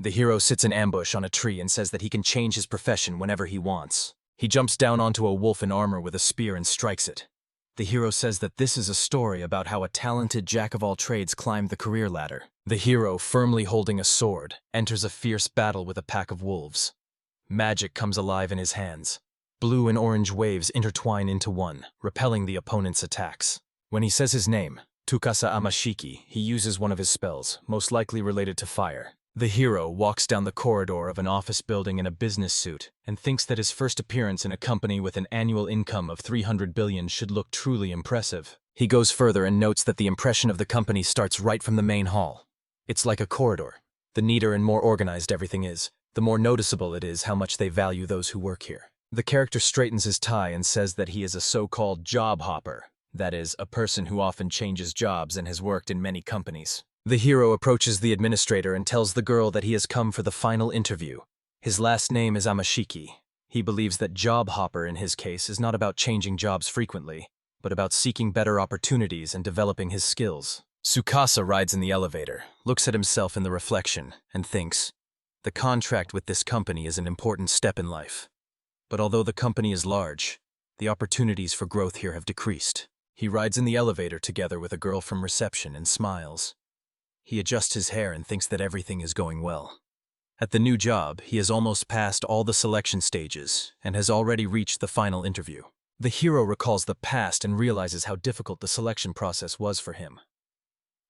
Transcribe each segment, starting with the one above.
The hero sits in ambush on a tree and says that he can change his profession whenever he wants. He jumps down onto a wolf in armor with a spear and strikes it. The hero says that this is a story about how a talented jack-of-all-trades climbed the career ladder. The hero, firmly holding a sword, enters a fierce battle with a pack of wolves. Magic comes alive in his hands. Blue and orange waves intertwine into one, repelling the opponent's attacks. When he says his name, Tukasa Amashiki, he uses one of his spells, most likely related to fire. The hero walks down the corridor of an office building in a business suit and thinks that his first appearance in a company with an annual income of 300 billion should look truly impressive. He goes further and notes that the impression of the company starts right from the main hall. It's like a corridor. The neater and more organized everything is, the more noticeable it is how much they value those who work here. The character straightens his tie and says that he is a so-called job hopper, that is, a person who often changes jobs and has worked in many companies. The hero approaches the administrator and tells the girl that he has come for the final interview. His last name is Amashiki. He believes that job hopper in his case is not about changing jobs frequently, but about seeking better opportunities and developing his skills. Tsukasa rides in the elevator, looks at himself in the reflection, and thinks, the contract with this company is an important step in life. But although the company is large, the opportunities for growth here have decreased. He rides in the elevator together with a girl from reception and smiles. He adjusts his hair and thinks that everything is going well. At the new job, he has almost passed all the selection stages and has already reached the final interview. The hero recalls the past and realizes how difficult the selection process was for him.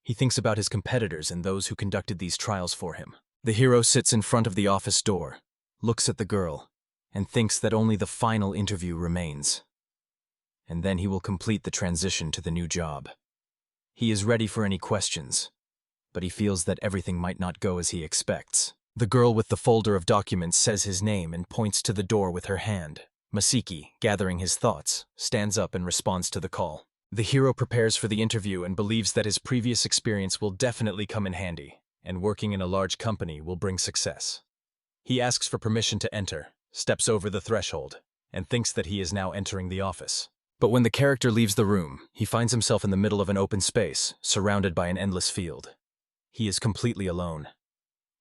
He thinks about his competitors and those who conducted these trials for him. The hero sits in front of the office door, looks at the girl, and thinks that only the final interview remains. And then he will complete the transition to the new job. He is ready for any questions, but he feels that everything might not go as he expects. The girl with the folder of documents says his name and points to the door with her hand. Masiki, gathering his thoughts, stands up and responds to the call. The hero prepares for the interview and believes that his previous experience will definitely come in handy, and working in a large company will bring success. He asks for permission to enter, steps over the threshold, and thinks that he is now entering the office. But when the character leaves the room, he finds himself in the middle of an open space, surrounded by an endless field. He is completely alone.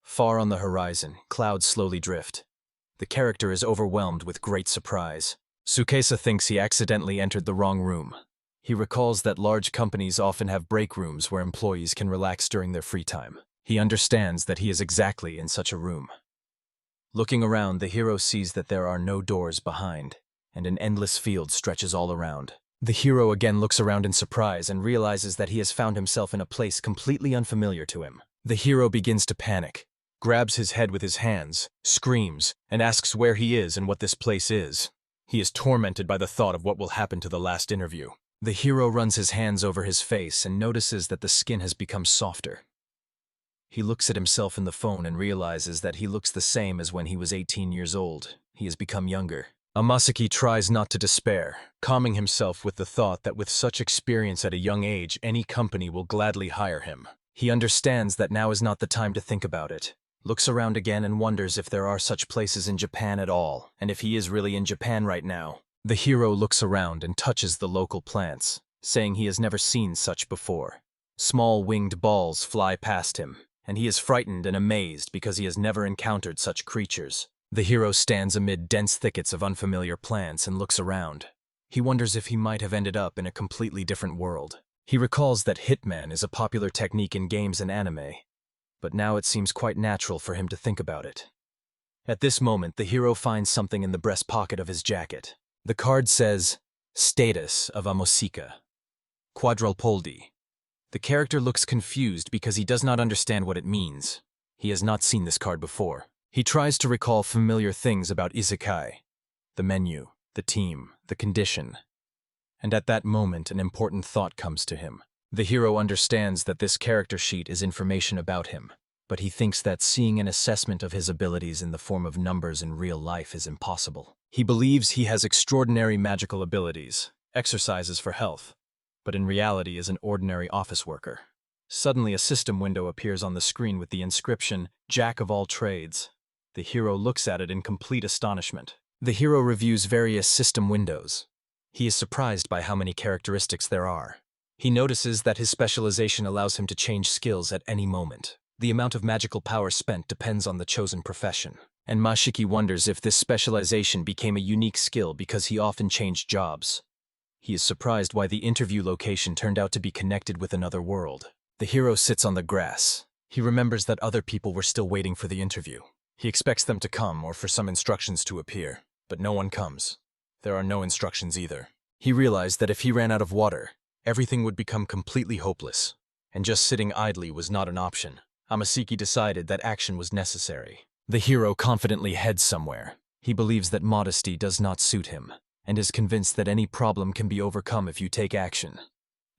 Far on the horizon, clouds slowly drift. The character is overwhelmed with great surprise. Tsukasa thinks he accidentally entered the wrong room. He recalls that large companies often have break rooms where employees can relax during their free time. He understands that he is exactly in such a room. Looking around, the hero sees that there are no doors behind, and an endless field stretches all around. The hero again looks around in surprise and realizes that he has found himself in a place completely unfamiliar to him. The hero begins to panic, grabs his head with his hands, screams, and asks where he is and what this place is. He is tormented by the thought of what will happen to the last interview. The hero runs his hands over his face and notices that the skin has become softer. He looks at himself in the phone and realizes that he looks the same as when he was 18 years old. He has become younger. Amasaki tries not to despair, calming himself with the thought that with such experience at a young age, any company will gladly hire him. He understands that now is not the time to think about it, looks around again and wonders if there are such places in Japan at all, and if he is really in Japan right now. The hero looks around and touches the local plants, saying he has never seen such before. Small winged balls fly past him, and he is frightened and amazed because he has never encountered such creatures. The hero stands amid dense thickets of unfamiliar plants and looks around. He wonders if he might have ended up in a completely different world. He recalls that Hitman is a popular technique in games and anime, but now it seems quite natural for him to think about it. At this moment, the hero finds something in the breast pocket of his jacket. The card says, Status of Amosika, Quadrupoldi. The character looks confused because he does not understand what it means. He has not seen this card before. He tries to recall familiar things about Isekai, the menu, the team, the condition. And at that moment, an important thought comes to him. The hero understands that this character sheet is information about him, but he thinks that seeing an assessment of his abilities in the form of numbers in real life is impossible. He believes he has extraordinary magical abilities, exercises for health, but in reality is an ordinary office worker. Suddenly, a system window appears on the screen with the inscription, Jack of all trades. The hero looks at it in complete astonishment. The hero reviews various system windows. He is surprised by how many characteristics there are. He notices that his specialization allows him to change skills at any moment. The amount of magical power spent depends on the chosen profession. And Mashiki wonders if this specialization became a unique skill because he often changed jobs. He is surprised why the interview location turned out to be connected with another world. The hero sits on the grass. He remembers that other people were still waiting for the interview. He expects them to come or for some instructions to appear, but no one comes. There are no instructions either. He realized that if he ran out of water, everything would become completely hopeless, and just sitting idly was not an option. Amaseki decided that action was necessary. The hero confidently heads somewhere. He believes that modesty does not suit him, and is convinced that any problem can be overcome if you take action.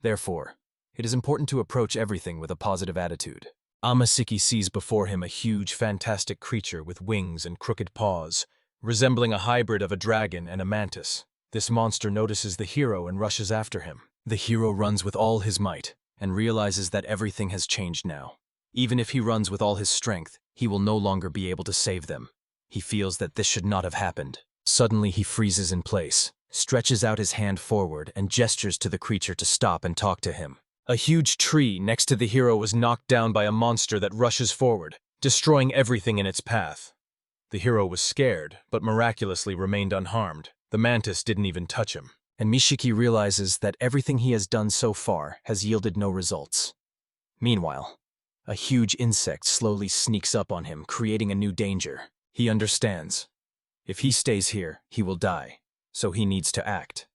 Therefore, it is important to approach everything with a positive attitude. Amaseki sees before him a huge, fantastic creature with wings and crooked paws, resembling a hybrid of a dragon and a mantis. This monster notices the hero and rushes after him. The hero runs with all his might, and realizes that everything has changed now. Even if he runs with all his strength, he will no longer be able to save them. He feels that this should not have happened. Suddenly he freezes in place, stretches out his hand forward, and gestures to the creature to stop and talk to him. A huge tree next to the hero was knocked down by a monster that rushes forward, destroying everything in its path. The hero was scared, but miraculously remained unharmed. The mantis didn't even touch him. And Mishiki realizes that everything he has done so far has yielded no results. Meanwhile, a huge insect slowly sneaks up on him, creating a new danger. He understands. If he stays here, he will die, so he needs to act.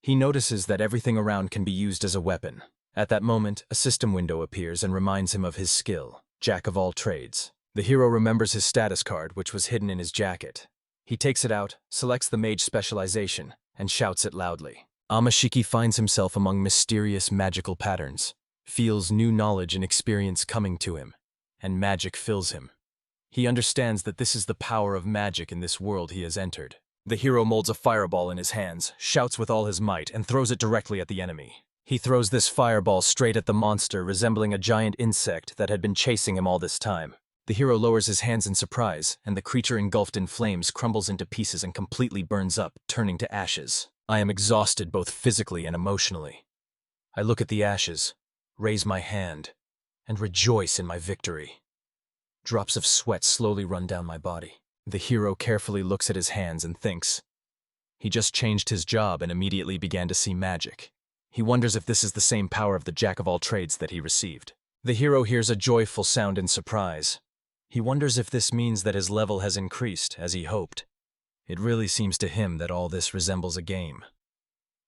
He notices that everything around can be used as a weapon. At that moment, a system window appears and reminds him of his skill, Jack of all trades. The hero remembers his status card, which was hidden in his jacket. He takes it out, selects the mage specialization, and shouts it loudly. Amashiki finds himself among mysterious magical patterns, feels new knowledge and experience coming to him, and magic fills him. He understands that this is the power of magic in this world he has entered. The hero molds a fireball in his hands, shouts with all his might, and throws it directly at the enemy. He throws this fireball straight at the monster, resembling a giant insect that had been chasing him all this time. The hero lowers his hands in surprise, and the creature engulfed in flames crumbles into pieces and completely burns up, turning to ashes. I am exhausted both physically and emotionally. I look at the ashes, raise my hand, and rejoice in my victory. Drops of sweat slowly run down my body. The hero carefully looks at his hands and thinks. He just changed his job and immediately began to see magic. He wonders if this is the same power of the Jack of all trades that he received. The hero hears a joyful sound in surprise. He wonders if this means that his level has increased, as he hoped. It really seems to him that all this resembles a game.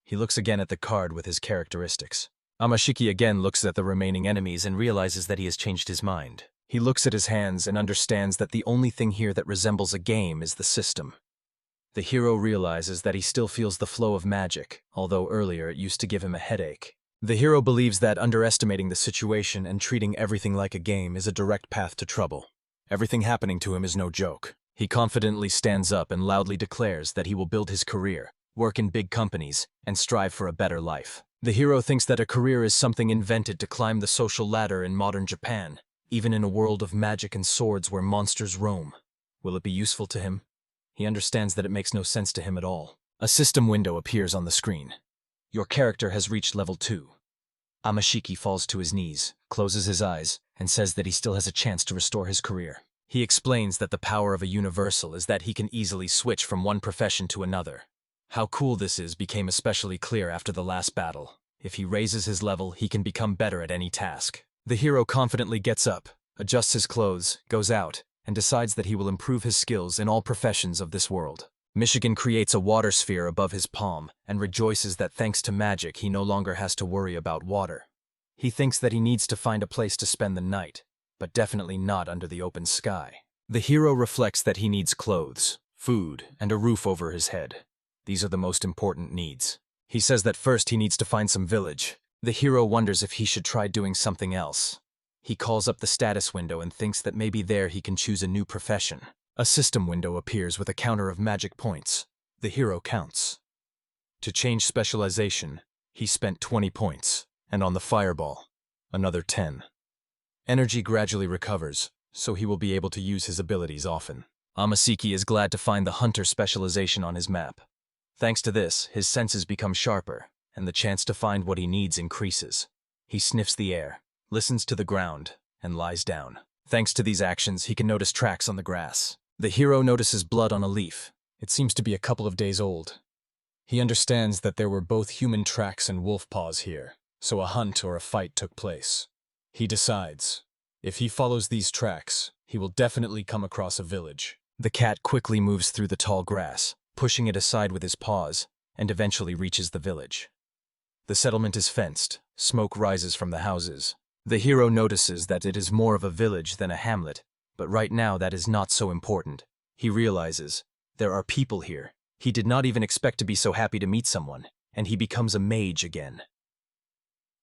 He looks again at the card with his characteristics. Amashiki again looks at the remaining enemies and realizes that he has changed his mind. He looks at his hands and understands that the only thing here that resembles a game is the system. The hero realizes that he still feels the flow of magic, although earlier it used to give him a headache. The hero believes that underestimating the situation and treating everything like a game is a direct path to trouble. Everything happening to him is no joke. He confidently stands up and loudly declares that he will build his career, work in big companies, and strive for a better life. The hero thinks that a career is something invented to climb the social ladder in modern Japan, even in a world of magic and swords where monsters roam. Will it be useful to him? He understands that it makes no sense to him at all. A system window appears on the screen. Your character has reached level 2. Amashiki falls to his knees, closes his eyes, and says that he still has a chance to restore his career. He explains that the power of a universal is that he can easily switch from one profession to another. How cool this is became especially clear after the last battle. If he raises his level, he can become better at any task. The hero confidently gets up, adjusts his clothes, goes out, and decides that he will improve his skills in all professions of this world. Michigan creates a water sphere above his palm and rejoices that thanks to magic he no longer has to worry about water. He thinks that he needs to find a place to spend the night, but definitely not under the open sky. The hero reflects that he needs clothes, food, and a roof over his head. These are the most important needs. He says that first he needs to find some village. The hero wonders if he should try doing something else. He calls up the status window and thinks that maybe there he can choose a new profession. A system window appears with a counter of magic points. The hero counts. To change specialization, he spent 20 points, and on the fireball, another 10. Energy gradually recovers, so he will be able to use his abilities often. Amaseki is glad to find the hunter specialization on his map. Thanks to this, his senses become sharper, and the chance to find what he needs increases. He sniffs the air, listens to the ground, and lies down. Thanks to these actions, he can notice tracks on the grass. The hero notices blood on a leaf. It seems to be a couple of days old. He understands that there were both human tracks and wolf paws here, so a hunt or a fight took place. He decides, if he follows these tracks, he will definitely come across a village. The cat quickly moves through the tall grass, pushing it aside with his paws, and eventually reaches the village. The settlement is fenced. Smoke rises from the houses. The hero notices that it is more of a village than a hamlet, but right now that is not so important. He realizes, there are people here. He did not even expect to be so happy to meet someone, and he becomes a mage again.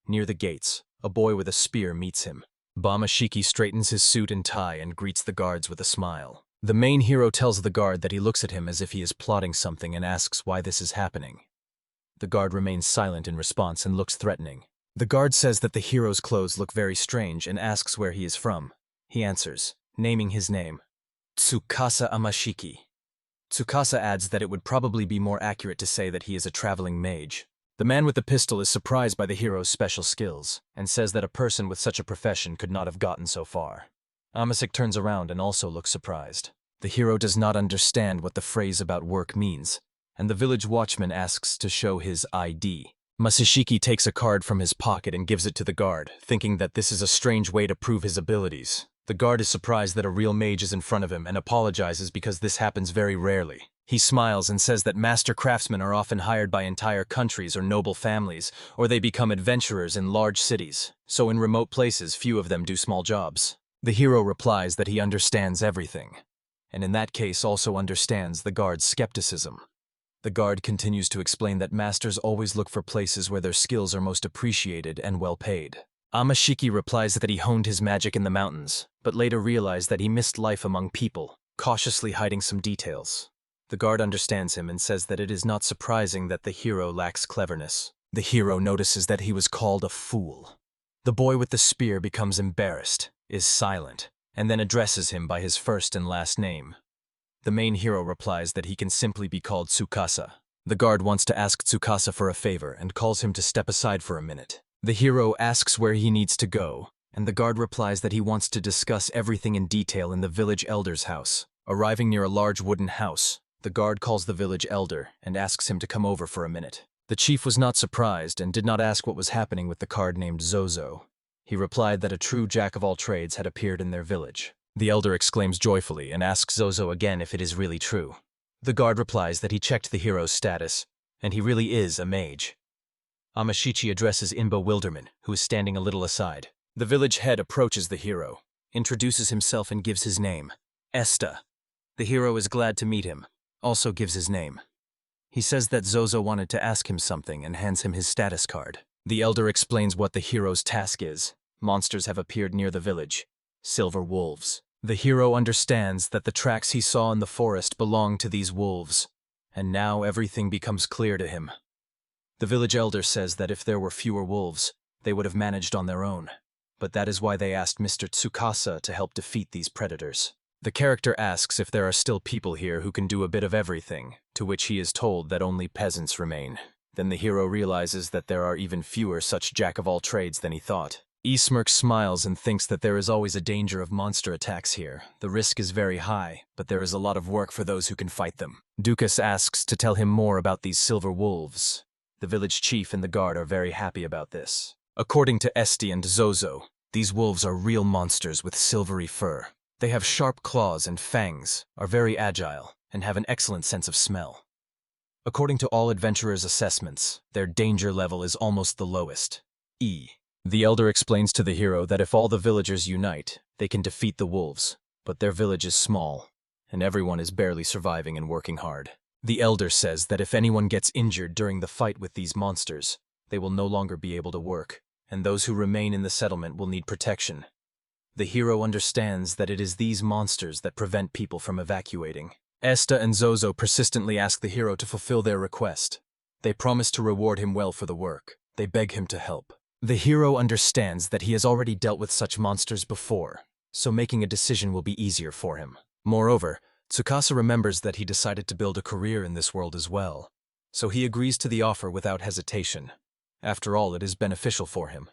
Near the gates, a boy with a spear meets him. Bamashiki straightens his suit and tie and greets the guards with a smile. The main hero tells the guard that he looks at him as if he is plotting something and asks why this is happening. The guard remains silent in response and looks threatening. The guard says that the hero's clothes look very strange and asks where he is from. He answers, naming his name, Tsukasa Amashiki. Tsukasa adds that it would probably be more accurate to say that he is a traveling mage. The man with the pistol is surprised by the hero's special skills, and says that a person with such a profession could not have gotten so far. Amasik turns around and also looks surprised. The hero does not understand what the phrase about work means, and the village watchman asks to show his ID. Masashiki takes a card from his pocket and gives it to the guard, thinking that this is a strange way to prove his abilities. The guard is surprised that a real mage is in front of him and apologizes because this happens very rarely. He smiles and says that master craftsmen are often hired by entire countries or noble families, or they become adventurers in large cities, so in remote places few of them do small jobs. The hero replies that he understands everything, and in that case also understands the guard's skepticism. The guard continues to explain that masters always look for places where their skills are most appreciated and well paid. Amashiki replies that he honed his magic in the mountains, but later realized that he missed life among people, cautiously hiding some details. The guard understands him and says that it is not surprising that the hero lacks cleverness. The hero notices that he was called a fool. The boy with the spear becomes embarrassed, is silent, and then addresses him by his first and last name. The main hero replies that he can simply be called Tsukasa. The guard wants to ask Tsukasa for a favor and calls him to step aside for a minute. The hero asks where he needs to go, and the guard replies that he wants to discuss everything in detail in the village elder's house. Arriving near a large wooden house, the guard calls the village elder and asks him to come over for a minute. The chief was not surprised and did not ask what was happening with the card named Zozo. He replied that a true jack-of-all-trades had appeared in their village. The elder exclaims joyfully and asks Zozo again if it is really true. The guard replies that he checked the hero's status, and he really is a mage. Amashichi addresses in bewilderment, who is standing a little aside. The village head approaches the hero, introduces himself and gives his name, Esta. The hero is glad to meet him, also gives his name. He says that Zozo wanted to ask him something and hands him his status card. The elder explains what the hero's task is. Monsters have appeared near the village. Silver wolves. The hero understands that the tracks he saw in the forest belong to these wolves, and now everything becomes clear to him. The village elder says that if there were fewer wolves, they would have managed on their own, but that is why they asked Mr. Tsukasa to help defeat these predators. The character asks if there are still people here who can do a bit of everything, to which he is told that only peasants remain. Then the hero realizes that there are even fewer such jack-of-all-trades than he thought. Smirk smiles and thinks that there is always a danger of monster attacks here. The risk is very high, but there is a lot of work for those who can fight them. Dukas asks to tell him more about these silver wolves. The village chief and the guard are very happy about this. According to Esti and Zozo, these wolves are real monsters with silvery fur. They have sharp claws and fangs, are very agile, and have an excellent sense of smell. According to all adventurers' assessments, their danger level is almost the lowest, E. The elder explains to the hero that if all the villagers unite, they can defeat the wolves, but their village is small, and everyone is barely surviving and working hard. The elder says that if anyone gets injured during the fight with these monsters, they will no longer be able to work, and those who remain in the settlement will need protection. The hero understands that it is these monsters that prevent people from evacuating. Esta and Zozo persistently ask the hero to fulfill their request. They promise to reward him well for the work. They beg him to help. The hero understands that he has already dealt with such monsters before, so making a decision will be easier for him. Moreover, Tsukasa remembers that he decided to build a career in this world as well, so he agrees to the offer without hesitation. After all, it is beneficial for him.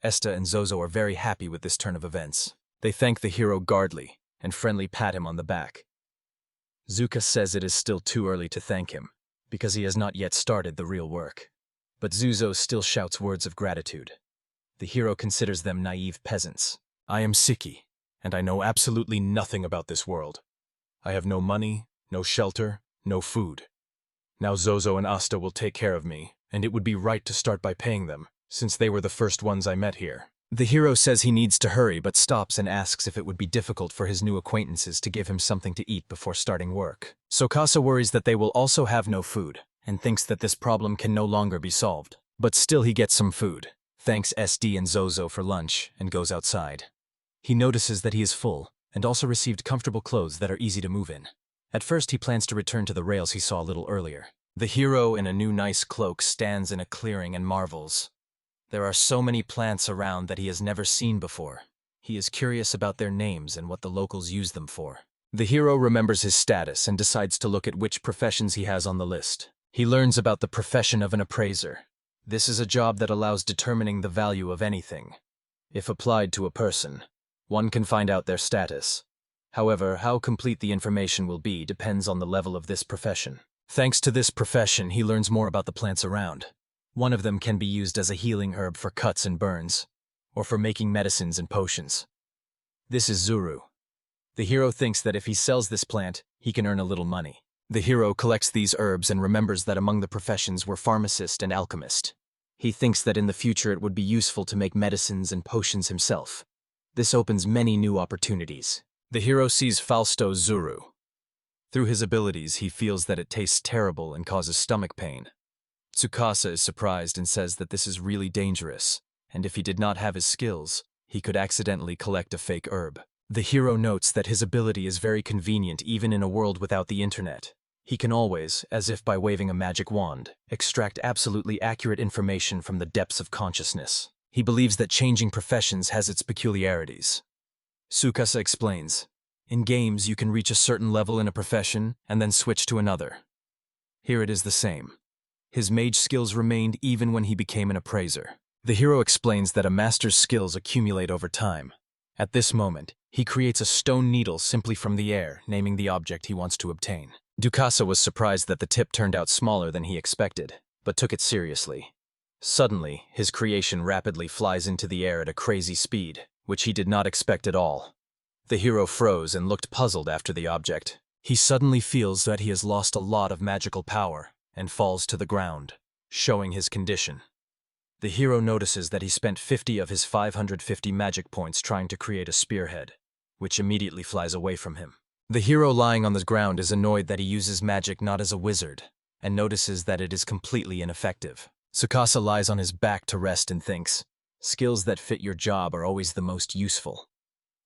Esta and Zozo are very happy with this turn of events. They thank the hero guardly and friendly pat him on the back. Zuka says it is still too early to thank him, because he has not yet started the real work. But Zuzo still shouts words of gratitude. The hero considers them naive peasants. I am Siki, and I know absolutely nothing about this world. I have no money, no shelter, no food. Now Zozo and Asta will take care of me, and it would be right to start by paying them, since they were the first ones I met here. The hero says he needs to hurry but stops and asks if it would be difficult for his new acquaintances to give him something to eat before starting work. Tsukasa worries that they will also have no food, and thinks that this problem can no longer be solved. But still he gets some food, thanks SD and Zozo for lunch, and goes outside. He notices that he is full, and also received comfortable clothes that are easy to move in. At first he plans to return to the rails he saw a little earlier. The hero in a new nice cloak stands in a clearing and marvels. There are so many plants around that he has never seen before. He is curious about their names and what the locals use them for. The hero remembers his status and decides to look at which professions he has on the list. He learns about the profession of an appraiser. This is a job that allows determining the value of anything. If applied to a person, one can find out their status. However, how complete the information will be depends on the level of this profession. Thanks to this profession, he learns more about the plants around. One of them can be used as a healing herb for cuts and burns, or for making medicines and potions. This is Zuru. The hero thinks that if he sells this plant, he can earn a little money. The hero collects these herbs and remembers that among the professions were pharmacist and alchemist. He thinks that in the future it would be useful to make medicines and potions himself. This opens many new opportunities. The hero sees Fausto's Zuru. Through his abilities, he feels that it tastes terrible and causes stomach pain. Tsukasa is surprised and says that this is really dangerous, and if he did not have his skills, he could accidentally collect a fake herb. The hero notes that his ability is very convenient even in a world without the internet. He can always, as if by waving a magic wand, extract absolutely accurate information from the depths of consciousness. He believes that changing professions has its peculiarities. Tsukasa explains, in games you can reach a certain level in a profession and then switch to another. Here it is the same. His mage skills remained even when he became an appraiser. The hero explains that a master's skills accumulate over time. At this moment, he creates a stone needle simply from the air, naming the object he wants to obtain. Tsukasa was surprised that the tip turned out smaller than he expected, but took it seriously. Suddenly, his creation rapidly flies into the air at a crazy speed, which he did not expect at all. The hero froze and looked puzzled after the object. He suddenly feels that he has lost a lot of magical power, and falls to the ground, showing his condition. The hero notices that he spent 50 of his 550 magic points trying to create a spearhead, which immediately flies away from him. The hero lying on the ground is annoyed that he uses magic not as a wizard, and notices that it is completely ineffective. Tsukasa lies on his back to rest and thinks, skills that fit your job are always the most useful.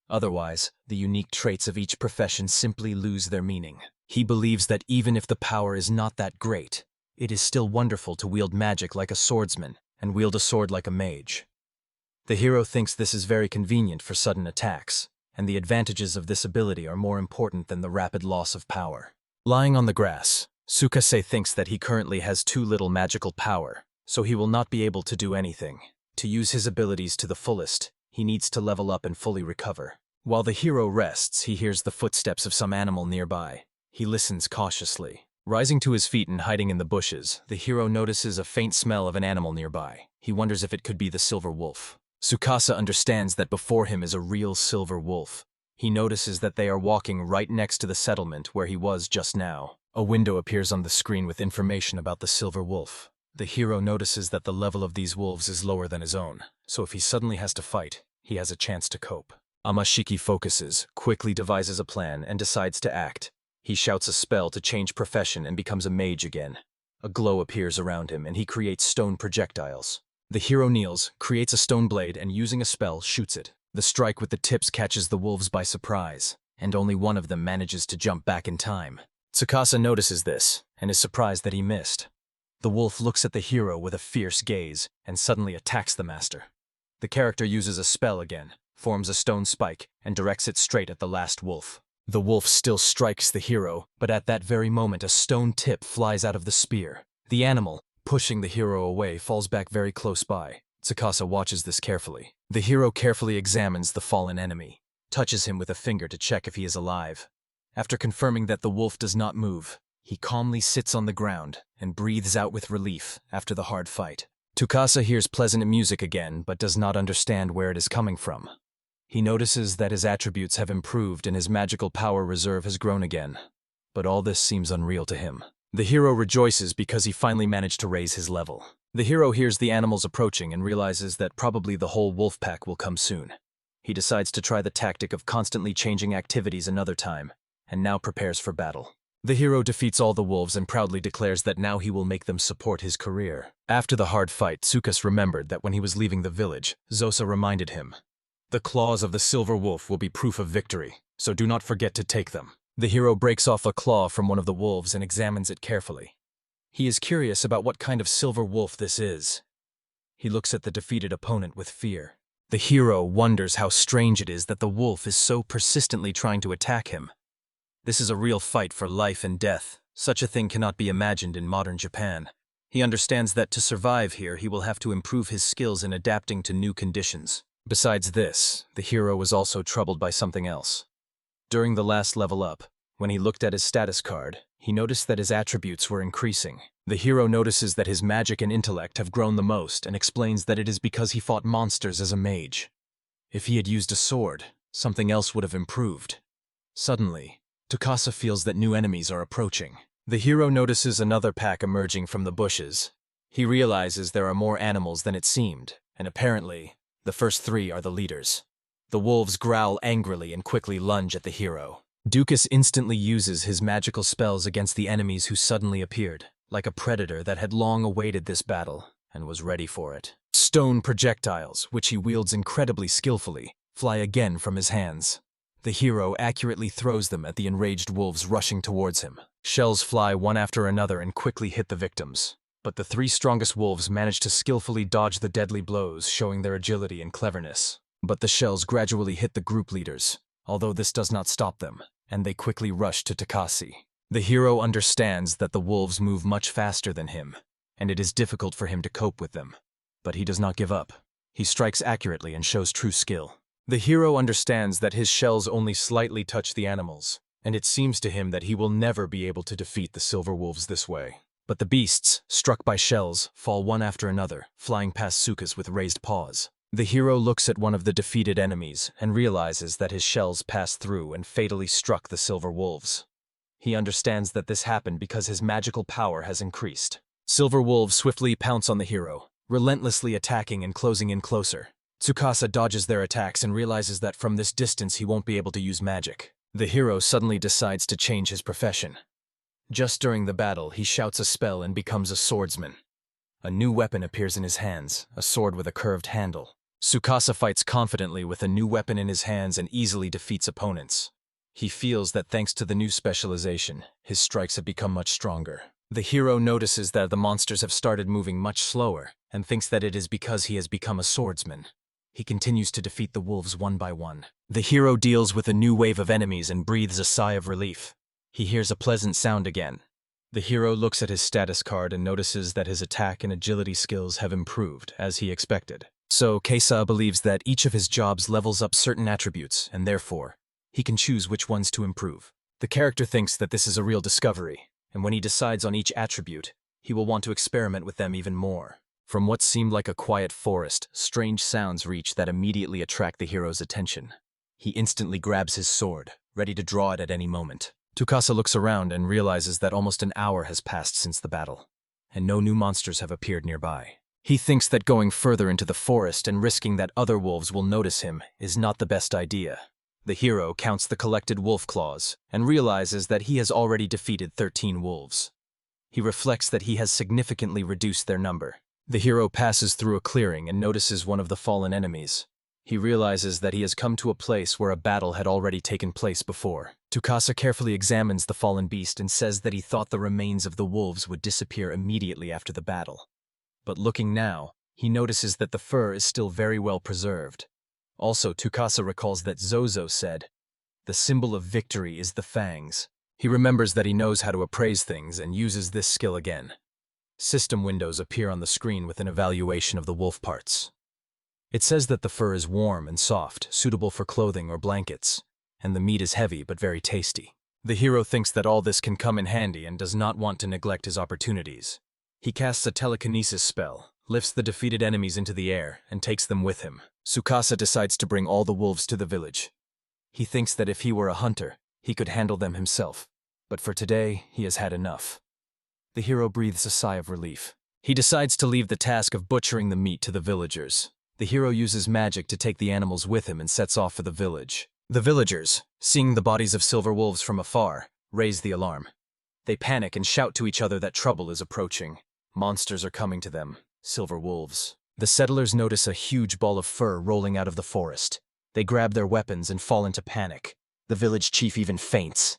Otherwise, the unique traits of each profession simply lose their meaning. He believes that even if the power is not that great, it is still wonderful to wield magic like a swordsman and wield a sword like a mage. The hero thinks this is very convenient for sudden attacks, and the advantages of this ability are more important than the rapid loss of power. Lying on the grass, Tsukasa thinks that he currently has too little magical power, so he will not be able to do anything. To use his abilities to the fullest, he needs to level up and fully recover. While the hero rests, he hears the footsteps of some animal nearby. He listens cautiously. Rising to his feet and hiding in the bushes, the hero notices a faint smell of an animal nearby. He wonders if it could be the silver wolf. Tsukasa understands that before him is a real silver wolf. He notices that they are walking right next to the settlement where he was just now. A window appears on the screen with information about the silver wolf. The hero notices that the level of these wolves is lower than his own, so if he suddenly has to fight, he has a chance to cope. Amashiki focuses, quickly devises a plan, and decides to act. He shouts a spell to change profession and becomes a mage again. A glow appears around him, and he creates stone projectiles. The hero kneels, creates a stone blade, and using a spell, shoots it. The strike with the tips catches the wolves by surprise, and only one of them manages to jump back in time. Tsukasa notices this, and is surprised that he missed. The wolf looks at the hero with a fierce gaze, and suddenly attacks the master. The character uses a spell again, forms a stone spike, and directs it straight at the last wolf. The wolf still strikes the hero, but at that very moment a stone tip flies out of the spear. The animal, pushing the hero away, falls back very close by. Tsukasa watches this carefully. The hero carefully examines the fallen enemy. touches him with a finger to check if he is alive. After confirming that the wolf does not move, he calmly sits on the ground and breathes out with relief after the hard fight. Tsukasa hears pleasant music again but does not understand where it is coming from. He notices that his attributes have improved and his magical power reserve has grown again. But all this seems unreal to him. The hero rejoices because he finally managed to raise his level. The hero hears the animals approaching and realizes that probably the whole wolf pack will come soon. He decides to try the tactic of constantly changing activities another time, and now prepares for battle. The hero defeats all the wolves and proudly declares that now he will make them support his career. After the hard fight, Tsukasa remembered that when he was leaving the village, Zosa reminded him, "The claws of the silver wolf will be proof of victory, so do not forget to take them." The hero breaks off a claw from one of the wolves and examines it carefully. He is curious about what kind of silver wolf this is. He looks at the defeated opponent with fear. The hero wonders how strange it is that the wolf is so persistently trying to attack him. This is a real fight for life and death. Such a thing cannot be imagined in modern Japan. He understands that to survive here, he will have to improve his skills in adapting to new conditions. Besides this, the hero was also troubled by something else. During the last level up, when he looked at his status card, he noticed that his attributes were increasing. The hero notices that his magic and intellect have grown the most and explains that it is because he fought monsters as a mage. If he had used a sword, something else would have improved. Suddenly, Tsukasa feels that new enemies are approaching. The hero notices another pack emerging from the bushes. He realizes there are more animals than it seemed, and apparently, the first three are the leaders. The wolves growl angrily and quickly lunge at the hero. Dukas instantly uses his magical spells against the enemies who suddenly appeared, like a predator that had long awaited this battle and was ready for it. Stone projectiles, which he wields incredibly skillfully, fly again from his hands. The hero accurately throws them at the enraged wolves rushing towards him. Shells fly one after another and quickly hit the victims. But the three strongest wolves manage to skillfully dodge the deadly blows, showing their agility and cleverness. But the shells gradually hit the group leaders, although this does not stop them, and they quickly rush to Takasi. The hero understands that the wolves move much faster than him, and it is difficult for him to cope with them. But he does not give up. He strikes accurately and shows true skill. The hero understands that his shells only slightly touch the animals, and it seems to him that he will never be able to defeat the silver wolves this way. But the beasts, struck by shells, fall one after another, flying past Tsukasa with raised paws. The hero looks at one of the defeated enemies and realizes that his shells passed through and fatally struck the silver wolves. He understands that this happened because his magical power has increased. Silver wolves swiftly pounce on the hero, relentlessly attacking and closing in closer. Tsukasa dodges their attacks and realizes that from this distance he won't be able to use magic. The hero suddenly decides to change his profession. Just during the battle, he shouts a spell and becomes a swordsman. A new weapon appears in his hands, a sword with a curved handle. Tsukasa fights confidently with a new weapon in his hands and easily defeats opponents. He feels that thanks to the new specialization, his strikes have become much stronger. The hero notices that the monsters have started moving much slower and thinks that it is because he has become a swordsman. He continues to defeat the wolves one by one. The hero deals with a new wave of enemies and breathes a sigh of relief. He hears a pleasant sound again. The hero looks at his status card and notices that his attack and agility skills have improved, as he expected. So, Keisa believes that each of his jobs levels up certain attributes, and therefore, he can choose which ones to improve. The character thinks that this is a real discovery, and when he decides on each attribute, he will want to experiment with them even more. From what seemed like a quiet forest, strange sounds reach that immediately attract the hero's attention. He instantly grabs his sword, ready to draw it at any moment. Tsukasa looks around and realizes that almost an hour has passed since the battle, and no new monsters have appeared nearby. He thinks that going further into the forest and risking that other wolves will notice him is not the best idea. The hero counts the collected wolf claws and realizes that he has already defeated 13 wolves. He reflects that he has significantly reduced their number. The hero passes through a clearing and notices one of the fallen enemies. He realizes that he has come to a place where a battle had already taken place before. Tsukasa carefully examines the fallen beast and says that he thought the remains of the wolves would disappear immediately after the battle. But looking now, he notices that the fur is still very well preserved. Also, Tsukasa recalls that Zozo said, "The symbol of victory is the fangs." He remembers that he knows how to appraise things and uses this skill again. System windows appear on the screen with an evaluation of the wolf parts. It says that the fur is warm and soft, suitable for clothing or blankets, and the meat is heavy but very tasty. The hero thinks that all this can come in handy and does not want to neglect his opportunities. He casts a telekinesis spell, lifts the defeated enemies into the air, and takes them with him. Tsukasa decides to bring all the wolves to the village. He thinks that if he were a hunter, he could handle them himself, but for today, he has had enough. The hero breathes a sigh of relief. He decides to leave the task of butchering the meat to the villagers. The hero uses magic to take the animals with him and sets off for the village. The villagers, seeing the bodies of silver wolves from afar, raise the alarm. They panic and shout to each other that trouble is approaching. Monsters are coming to them, silver wolves. The settlers notice a huge ball of fur rolling out of the forest. They grab their weapons and fall into panic. The village chief even faints.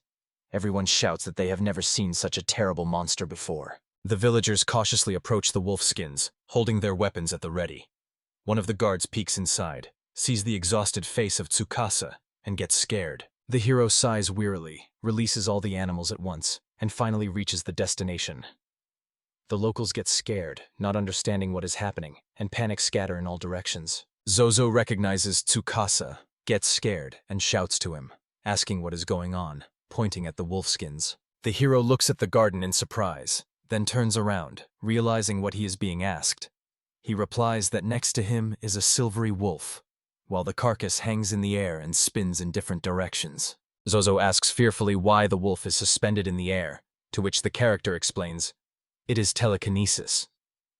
Everyone shouts that they have never seen such a terrible monster before. The villagers cautiously approach the wolfskins, holding their weapons at the ready. One of the guards peeks inside, sees the exhausted face of Tsukasa, and gets scared. The hero sighs wearily, releases all the animals at once, and finally reaches the destination. The locals get scared, not understanding what is happening, and panic scatter in all directions. Zozo recognizes Tsukasa, gets scared, and shouts to him, asking what is going on, pointing at the wolfskins. The hero looks at the garden in surprise, then turns around, realizing what he is being asked. He replies that next to him is a silvery wolf, while the carcass hangs in the air and spins in different directions. Zozo asks fearfully why the wolf is suspended in the air, to which the character explains, "It is telekinesis."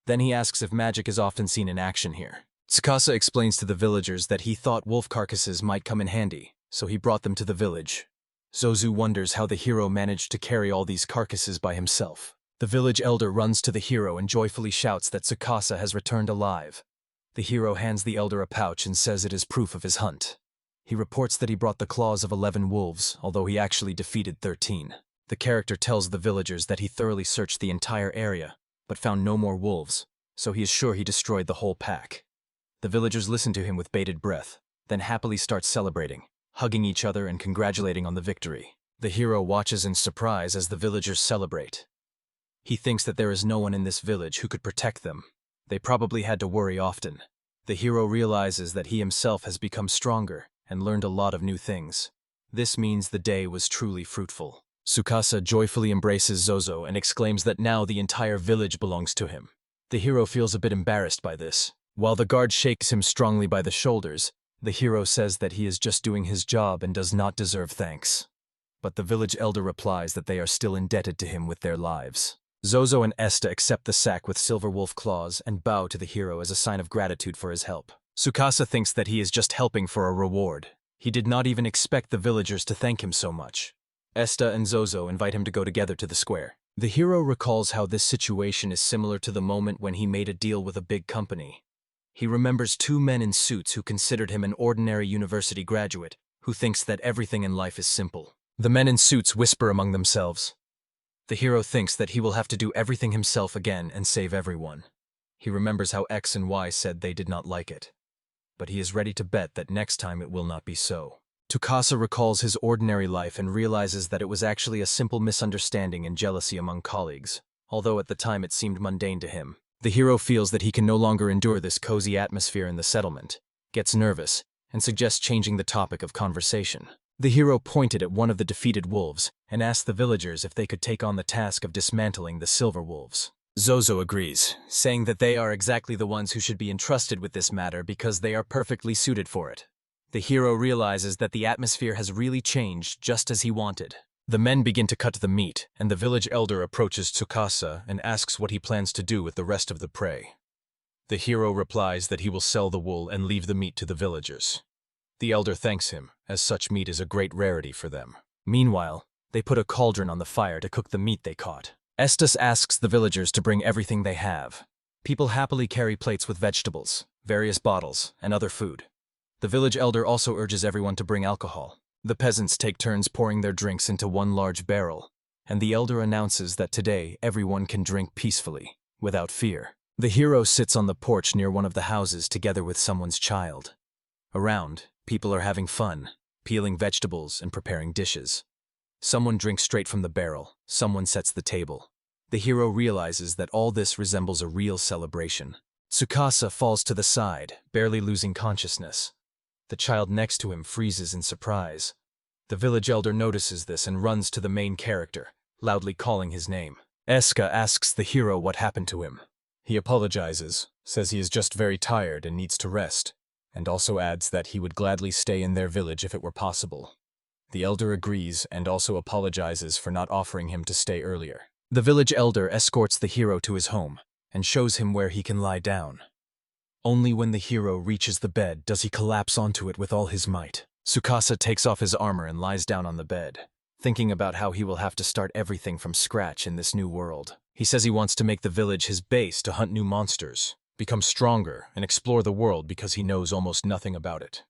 Then he asks if magic is often seen in action here. Tsukasa explains to the villagers that he thought wolf carcasses might come in handy, so he brought them to the village. Zozo wonders how the hero managed to carry all these carcasses by himself. The village elder runs to the hero and joyfully shouts that Tsukasa has returned alive. The hero hands the elder a pouch and says it is proof of his hunt. He reports that he brought the claws of 11 wolves, although he actually defeated 13. The character tells the villagers that he thoroughly searched the entire area, but found no more wolves, so he is sure he destroyed the whole pack. The villagers listen to him with bated breath, then happily start celebrating, hugging each other and congratulating on the victory. The hero watches in surprise as the villagers celebrate. He thinks that there is no one in this village who could protect them. They probably had to worry often. The hero realizes that he himself has become stronger and learned a lot of new things. This means the day was truly fruitful. Tsukasa joyfully embraces Zozo and exclaims that now the entire village belongs to him. The hero feels a bit embarrassed by this. While the guard shakes him strongly by the shoulders, the hero says that he is just doing his job and does not deserve thanks. But the village elder replies that they are still indebted to him with their lives. Zozo and Esta accept the sack with silver wolf claws and bow to the hero as a sign of gratitude for his help. Tsukasa thinks that he is just helping for a reward. He did not even expect the villagers to thank him so much. Esta and Zozo invite him to go together to the square. The hero recalls how this situation is similar to the moment when he made a deal with a big company. He remembers two men in suits who considered him an ordinary university graduate who thinks that everything in life is simple. The men in suits whisper among themselves. The hero thinks that he will have to do everything himself again and save everyone. He remembers how X and Y said they did not like it. But he is ready to bet that next time it will not be so. Tsukasa recalls his ordinary life and realizes that it was actually a simple misunderstanding and jealousy among colleagues, although at the time it seemed mundane to him. The hero feels that he can no longer endure this cozy atmosphere in the settlement, gets nervous, and suggests changing the topic of conversation. The hero pointed at one of the defeated wolves and asked the villagers if they could take on the task of dismantling the silver wolves. Zozo agrees, saying that they are exactly the ones who should be entrusted with this matter because they are perfectly suited for it. The hero realizes that the atmosphere has really changed just as he wanted. The men begin to cut the meat, and the village elder approaches Tsukasa and asks what he plans to do with the rest of the prey. The hero replies that he will sell the wool and leave the meat to the villagers. The elder thanks him, as such meat is a great rarity for them. Meanwhile, they put a cauldron on the fire to cook the meat they caught. Estes asks the villagers to bring everything they have. People happily carry plates with vegetables, various bottles, and other food. The village elder also urges everyone to bring alcohol. The peasants take turns pouring their drinks into one large barrel, and the elder announces that today everyone can drink peacefully, without fear. The hero sits on the porch near one of the houses together with someone's child. Around, people are having fun, peeling vegetables and preparing dishes. Someone drinks straight from the barrel, someone sets the table. The hero realizes that all this resembles a real celebration. Tsukasa falls to the side, barely losing consciousness. The child next to him freezes in surprise. The village elder notices this and runs to the main character, loudly calling his name. Eska asks the hero what happened to him. He apologizes, says he is just very tired and needs to rest, and also adds that he would gladly stay in their village if it were possible. The elder agrees and also apologizes for not offering him to stay earlier. The village elder escorts the hero to his home and shows him where he can lie down. Only when the hero reaches the bed does he collapse onto it with all his might. Tsukasa takes off his armor and lies down on the bed, thinking about how he will have to start everything from scratch in this new world. He says he wants to make the village his base to hunt new monsters, become stronger, and explore the world because he knows almost nothing about it.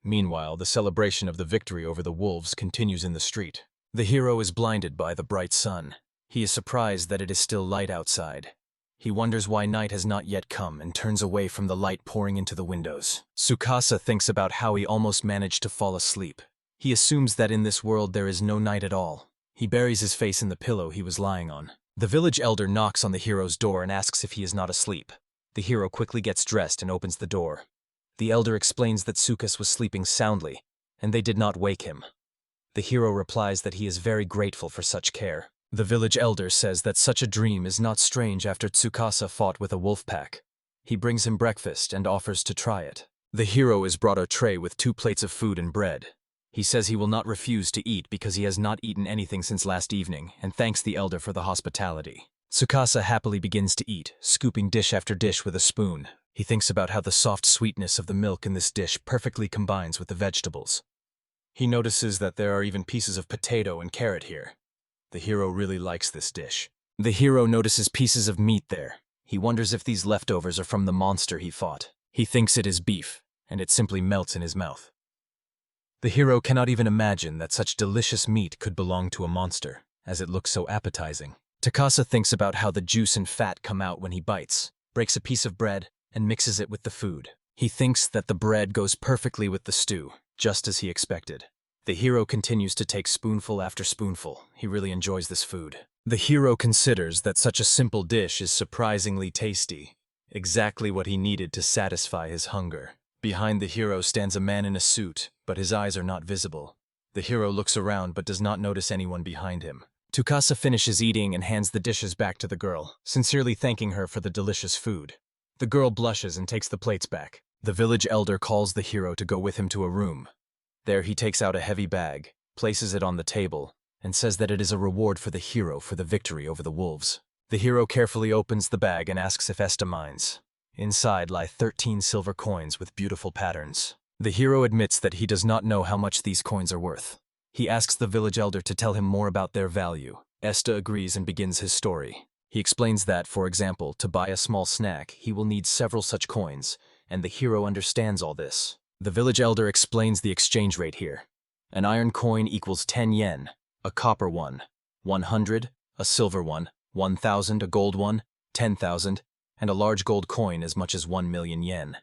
Meanwhile, the celebration of the victory over the wolves continues in the street. The hero is blinded by the bright sun. He is surprised that it is still light outside. He wonders why night has not yet come and turns away from the light pouring into the windows. Tsukasa thinks about how he almost managed to fall asleep. He assumes that in this world there is no night at all. He buries his face in the pillow he was lying on. The village elder knocks on the hero's door and asks if he is not asleep. The hero quickly gets dressed and opens the door. The elder explains that Tsukasa was sleeping soundly, and they did not wake him. The hero replies that he is very grateful for such care. The village elder says that such a dream is not strange after Tsukasa fought with a wolf pack. He brings him breakfast and offers to try it. The hero is brought a tray with 2 plates of food and bread. He says he will not refuse to eat because he has not eaten anything since last evening and thanks the elder for the hospitality. Tsukasa happily begins to eat, scooping dish after dish with a spoon. He thinks about how the soft sweetness of the milk in this dish perfectly combines with the vegetables. He notices that there are even pieces of potato and carrot here. The hero really likes this dish. The hero notices pieces of meat there. He wonders if these leftovers are from the monster he fought. He thinks it is beef, and it simply melts in his mouth. The hero cannot even imagine that such delicious meat could belong to a monster, as it looks so appetizing. Tsukasa thinks about how the juice and fat come out when he bites, breaks a piece of bread, and mixes it with the food. He thinks that the bread goes perfectly with the stew, just as he expected. The hero continues to take spoonful after spoonful. He really enjoys this food. The hero considers that such a simple dish is surprisingly tasty, exactly what he needed to satisfy his hunger. Behind the hero stands a man in a suit, but his eyes are not visible. The hero looks around but does not notice anyone behind him. Tsukasa finishes eating and hands the dishes back to the girl, sincerely thanking her for the delicious food. The girl blushes and takes the plates back. The village elder calls the hero to go with him to a room. There he takes out a heavy bag, places it on the table, and says that it is a reward for the hero for the victory over the wolves. The hero carefully opens the bag and asks if Esta minds. Inside lie 13 silver coins with beautiful patterns. The hero admits that he does not know how much these coins are worth. He asks the village elder to tell him more about their value. Esta agrees and begins his story. He explains that, for example, to buy a small snack, he will need several such coins, and the hero understands all this. The village elder explains the exchange rate here. An iron coin equals 10 yen, a copper one, 100, a silver one, 1,000, a gold one, 10,000, and a large gold coin as much as 1 million yen.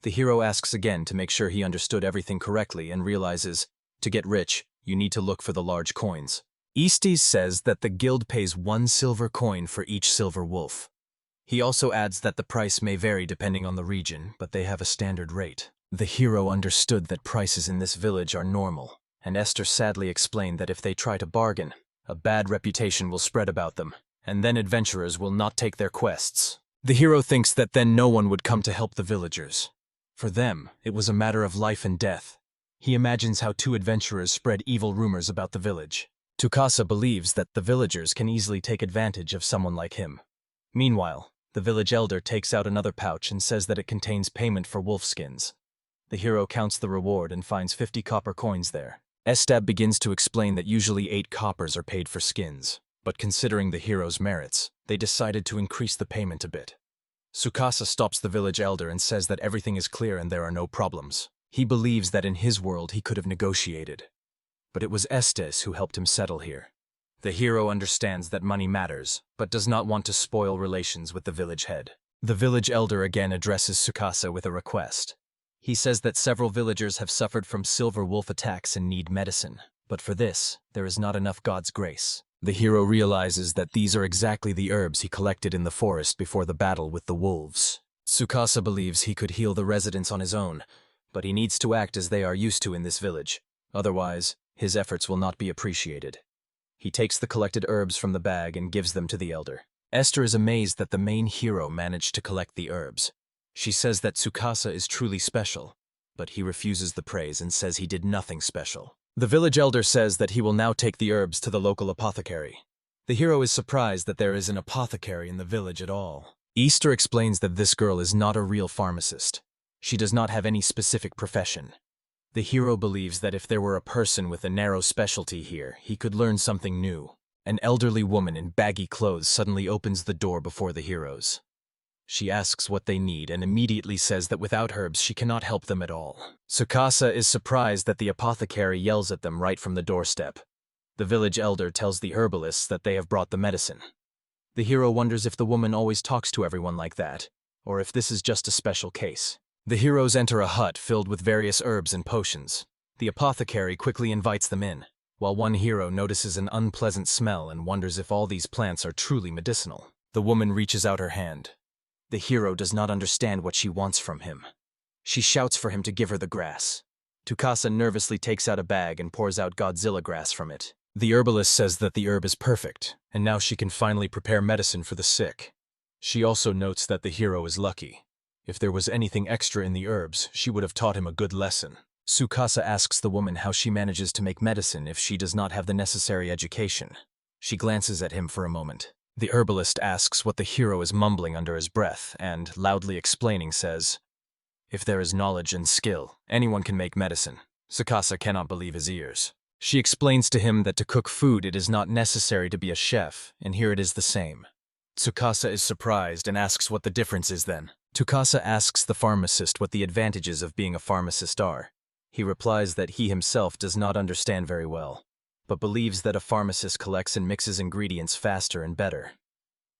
The hero asks again to make sure he understood everything correctly and realizes, to get rich, you need to look for the large coins. Estes says that the guild pays 1 silver coin for each silver wolf. He also adds that the price may vary depending on the region, but they have a standard rate. The hero understood that prices in this village are normal, and Esther sadly explained that if they try to bargain, a bad reputation will spread about them, and then adventurers will not take their quests. The hero thinks that then no one would come to help the villagers. For them, it was a matter of life and death. He imagines how 2 adventurers spread evil rumors about the village. Tsukasa believes that the villagers can easily take advantage of someone like him. Meanwhile, the village elder takes out another pouch and says that it contains payment for wolf skins. The hero counts the reward and finds 50 copper coins there. Estab begins to explain that usually 8 coppers are paid for skins, but considering the hero's merits, they decided to increase the payment a bit. Tsukasa stops the village elder and says that everything is clear and there are no problems. He believes that in his world he could have negotiated. But it was Estes who helped him settle here. The hero understands that money matters, but does not want to spoil relations with the village head. The village elder again addresses Tsukasa with a request. He says that several villagers have suffered from silver wolf attacks and need medicine, but for this, there is not enough God's grace. The hero realizes that these are exactly the herbs he collected in the forest before the battle with the wolves. Tsukasa believes he could heal the residents on his own, but he needs to act as they are used to in this village. Otherwise, his efforts will not be appreciated. He takes the collected herbs from the bag and gives them to the elder. Esther is amazed that the main hero managed to collect the herbs. She says that Tsukasa is truly special, but he refuses the praise and says he did nothing special. The village elder says that he will now take the herbs to the local apothecary. The hero is surprised that there is an apothecary in the village at all. Esther explains that this girl is not a real pharmacist. She does not have any specific profession. The hero believes that if there were a person with a narrow specialty here, he could learn something new. An elderly woman in baggy clothes suddenly opens the door before the heroes. She asks what they need and immediately says that without herbs she cannot help them at all. Tsukasa is surprised that the apothecary yells at them right from the doorstep. The village elder tells the herbalists that they have brought the medicine. The hero wonders if the woman always talks to everyone like that, or if this is just a special case. The heroes enter a hut filled with various herbs and potions. The apothecary quickly invites them in, while one hero notices an unpleasant smell and wonders if all these plants are truly medicinal. The woman reaches out her hand. The hero does not understand what she wants from him. She shouts for him to give her the grass. Tsukasa nervously takes out a bag and pours out Godzilla grass from it. The herbalist says that the herb is perfect, and now she can finally prepare medicine for the sick. She also notes that the hero is lucky. If there was anything extra in the herbs, she would have taught him a good lesson. Tsukasa asks the woman how she manages to make medicine if she does not have the necessary education. She glances at him for a moment. The herbalist asks what the hero is mumbling under his breath and, loudly explaining, says, "If there is knowledge and skill, anyone can make medicine." Tsukasa cannot believe his ears. She explains to him that to cook food it is not necessary to be a chef, and here it is the same. Tsukasa is surprised and asks what the difference is then. Tsukasa asks the pharmacist what the advantages of being a pharmacist are. He replies that he himself does not understand very well, but believes that a pharmacist collects and mixes ingredients faster and better.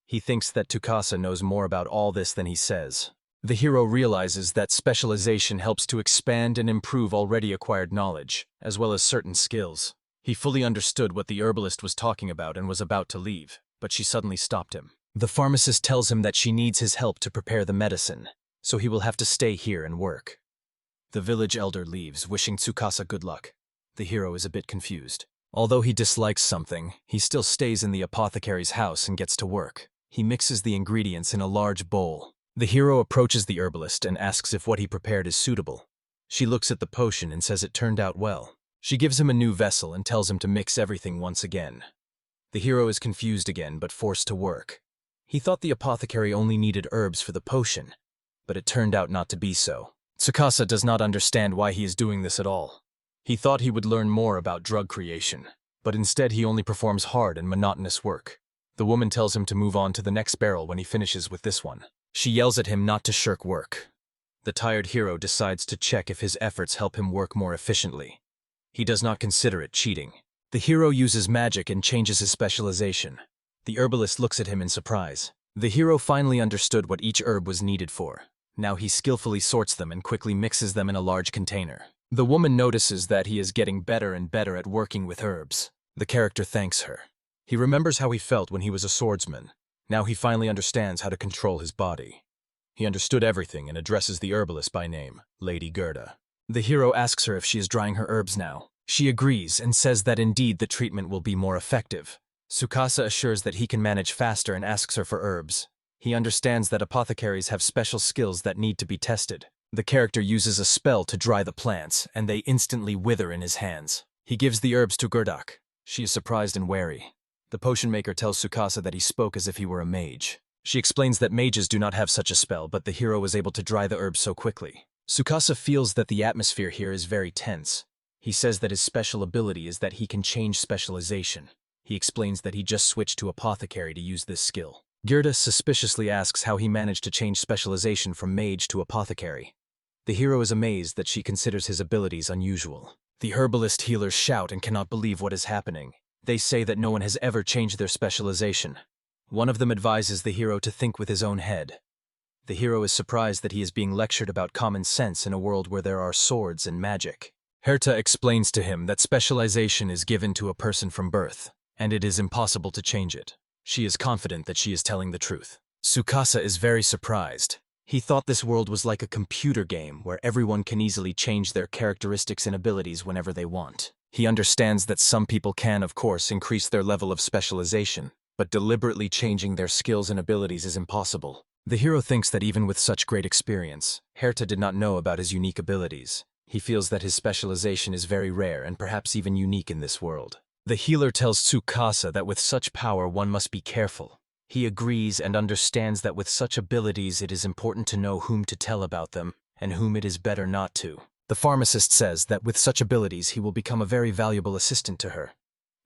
He thinks that Tsukasa knows more about all this than he says. The hero realizes that specialization helps to expand and improve already acquired knowledge, as well as certain skills. He fully understood what the herbalist was talking about and was about to leave, but she suddenly stopped him. The pharmacist tells him that she needs his help to prepare the medicine, so he will have to stay here and work. The village elder leaves, wishing Tsukasa good luck. The hero is a bit confused. Although he dislikes something, he still stays in the apothecary's house and gets to work. He mixes the ingredients in a large bowl. The hero approaches the herbalist and asks if what he prepared is suitable. She looks at the potion and says it turned out well. She gives him a new vessel and tells him to mix everything once again. The hero is confused again but forced to work. He thought the apothecary only needed herbs for the potion, but it turned out not to be so. Tsukasa does not understand why he is doing this at all. He thought he would learn more about drug creation, but instead he only performs hard and monotonous work. The woman tells him to move on to the next barrel when he finishes with this one. She yells at him not to shirk work. The tired hero decides to check if his efforts help him work more efficiently. He does not consider it cheating. The hero uses magic and changes his specialization. The herbalist looks at him in surprise. The hero finally understood what each herb was needed for. Now he skillfully sorts them and quickly mixes them in a large container. The woman notices that he is getting better and better at working with herbs. The character thanks her. He remembers how he felt when he was a swordsman. Now he finally understands how to control his body. He understood everything and addresses the herbalist by name, Lady Gerda. The hero asks her if she is drying her herbs now. She agrees and says that indeed the treatment will be more effective. Tsukasa assures that he can manage faster and asks her for herbs. He understands that apothecaries have special skills that need to be tested. The character uses a spell to dry the plants, and they instantly wither in his hands. He gives the herbs to Gerdak. She is surprised and wary. The potion maker tells Tsukasa that he spoke as if he were a mage. She explains that mages do not have such a spell, but the hero was able to dry the herbs so quickly. Tsukasa feels that the atmosphere here is very tense. He says that his special ability is that he can change specialization. He explains that he just switched to apothecary to use this skill. Gerda suspiciously asks how he managed to change specialization from mage to apothecary. The hero is amazed that she considers his abilities unusual. The herbalist healers shout and cannot believe what is happening. They say that no one has ever changed their specialization. One of them advises the hero to think with his own head. The hero is surprised that he is being lectured about common sense in a world where there are swords and magic. Herta explains to him that specialization is given to a person from birth. and it is impossible to change it. She is confident that she is telling the truth. Tsukasa is very surprised. He thought this world was like a computer game where everyone can easily change their characteristics and abilities whenever they want. He understands that some people can, of course, increase their level of specialization, but deliberately changing their skills and abilities is impossible. The hero thinks that even with such great experience, Herta did not know about his unique abilities. He feels that his specialization is very rare and perhaps even unique in this world. The healer tells Tsukasa that with such power one must be careful. He agrees and understands that with such abilities it is important to know whom to tell about them and whom it is better not to. The pharmacist says that with such abilities he will become a very valuable assistant to her.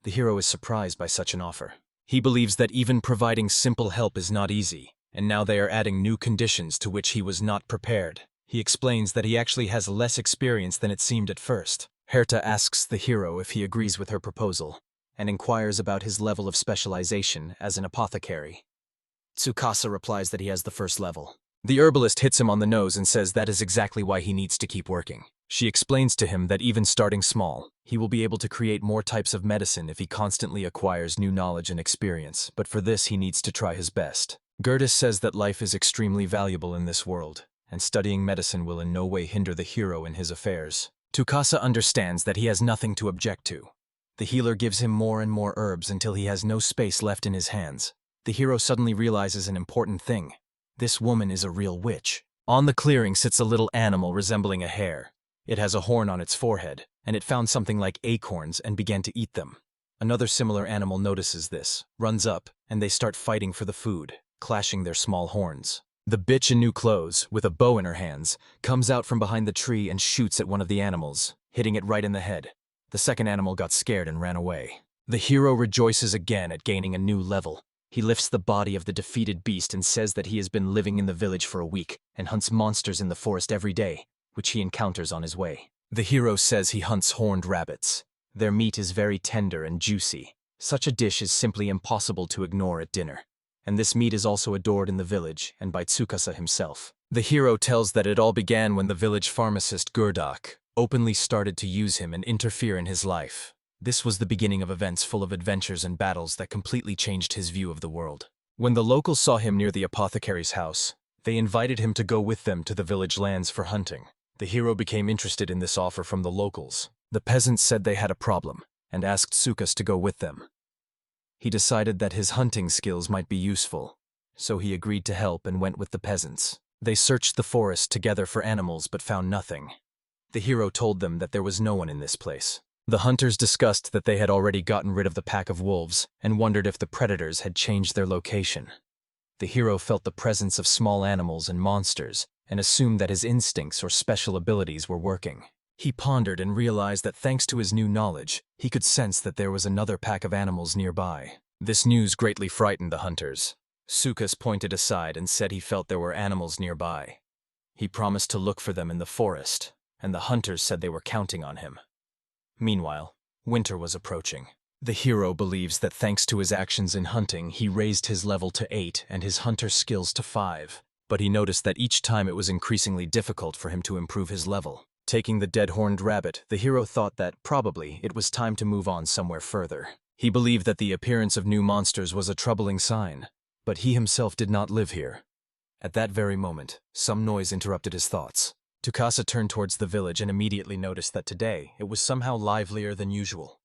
The hero is surprised by such an offer. He believes that even providing simple help is not easy, and now they are adding new conditions to which he was not prepared. He explains that he actually has less experience than it seemed at first. Herta asks the hero if he agrees with her proposal, and inquires about his level of specialization as an apothecary. Tsukasa replies that he has the first level. The herbalist hits him on the nose and says that is exactly why he needs to keep working. She explains to him that even starting small, he will be able to create more types of medicine if he constantly acquires new knowledge and experience, but for this he needs to try his best. Gertis says that life is extremely valuable in this world, and studying medicine will in no way hinder the hero in his affairs. Tsukasa understands that he has nothing to object to. The healer gives him more and more herbs until he has no space left in his hands. The hero suddenly realizes an important thing. This woman is a real witch. On the clearing sits a little animal resembling a hare. It has a horn on its forehead, and it found something like acorns and began to eat them. Another similar animal notices this, runs up, and they start fighting for the food, clashing their small horns. The bitch in new clothes, with a bow in her hands, comes out from behind the tree and shoots at one of the animals, hitting it right in the head. The second animal got scared and ran away. The hero rejoices again at gaining a new level. He lifts the body of the defeated beast and says that he has been living in the village for a week and hunts monsters in the forest every day, which he encounters on his way. The hero says he hunts horned rabbits. Their meat is very tender and juicy. Such a dish is simply impossible to ignore at dinner. And this meat is also adored in the village and by Tsukasa himself. The hero tells that it all began when the village pharmacist Gurdak openly started to use him and interfere in his life. This was the beginning of events full of adventures and battles that completely changed his view of the world. When the locals saw him near the apothecary's house, they invited him to go with them to the village lands for hunting. The hero became interested in this offer from the locals. The peasants said they had a problem and asked Tsukasa to go with them. He decided that his hunting skills might be useful, so he agreed to help and went with the peasants. They searched the forest together for animals but found nothing. The hero told them that there was no one in this place. The hunters discussed that they had already gotten rid of the pack of wolves and wondered if the predators had changed their location. The hero felt the presence of small animals and monsters and assumed that his instincts or special abilities were working. He pondered and realized that thanks to his new knowledge, he could sense that there was another pack of animals nearby. This news greatly frightened the hunters. Tsukasa pointed aside and said he felt there were animals nearby. He promised to look for them in the forest, and the hunters said they were counting on him. Meanwhile, winter was approaching. The hero believes that thanks to his actions in hunting, he raised his level to 8 and his hunter skills to 5, but he noticed that each time it was increasingly difficult for him to improve his level. Taking the dead-horned rabbit, the hero thought that, probably, it was time to move on somewhere further. He believed that the appearance of new monsters was a troubling sign, but he himself did not live here. At that very moment, some noise interrupted his thoughts. Tsukasa turned towards the village and immediately noticed that today it was somehow livelier than usual.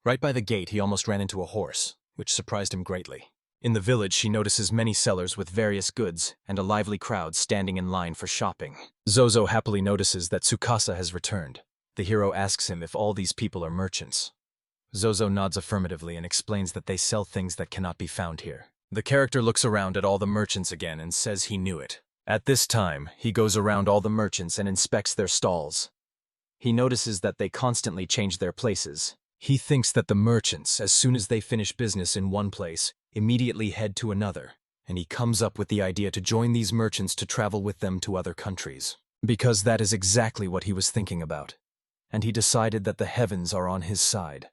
Right by the gate, he almost ran into a horse, which surprised him greatly. In the village, she notices many sellers with various goods and a lively crowd standing in line for shopping. Zozo happily notices that Tsukasa has returned. The hero asks him if all these people are merchants. Zozo nods affirmatively and explains that they sell things that cannot be found here. The character looks around at all the merchants again and says he knew it. At this time, he goes around all the merchants and inspects their stalls. He notices that they constantly change their places. He thinks that the merchants, as soon as they finish business in one place, immediately head to another, and he comes up with the idea to join these merchants to travel with them to other countries. Because that is exactly what he was thinking about. And he decided that the heavens are on his side.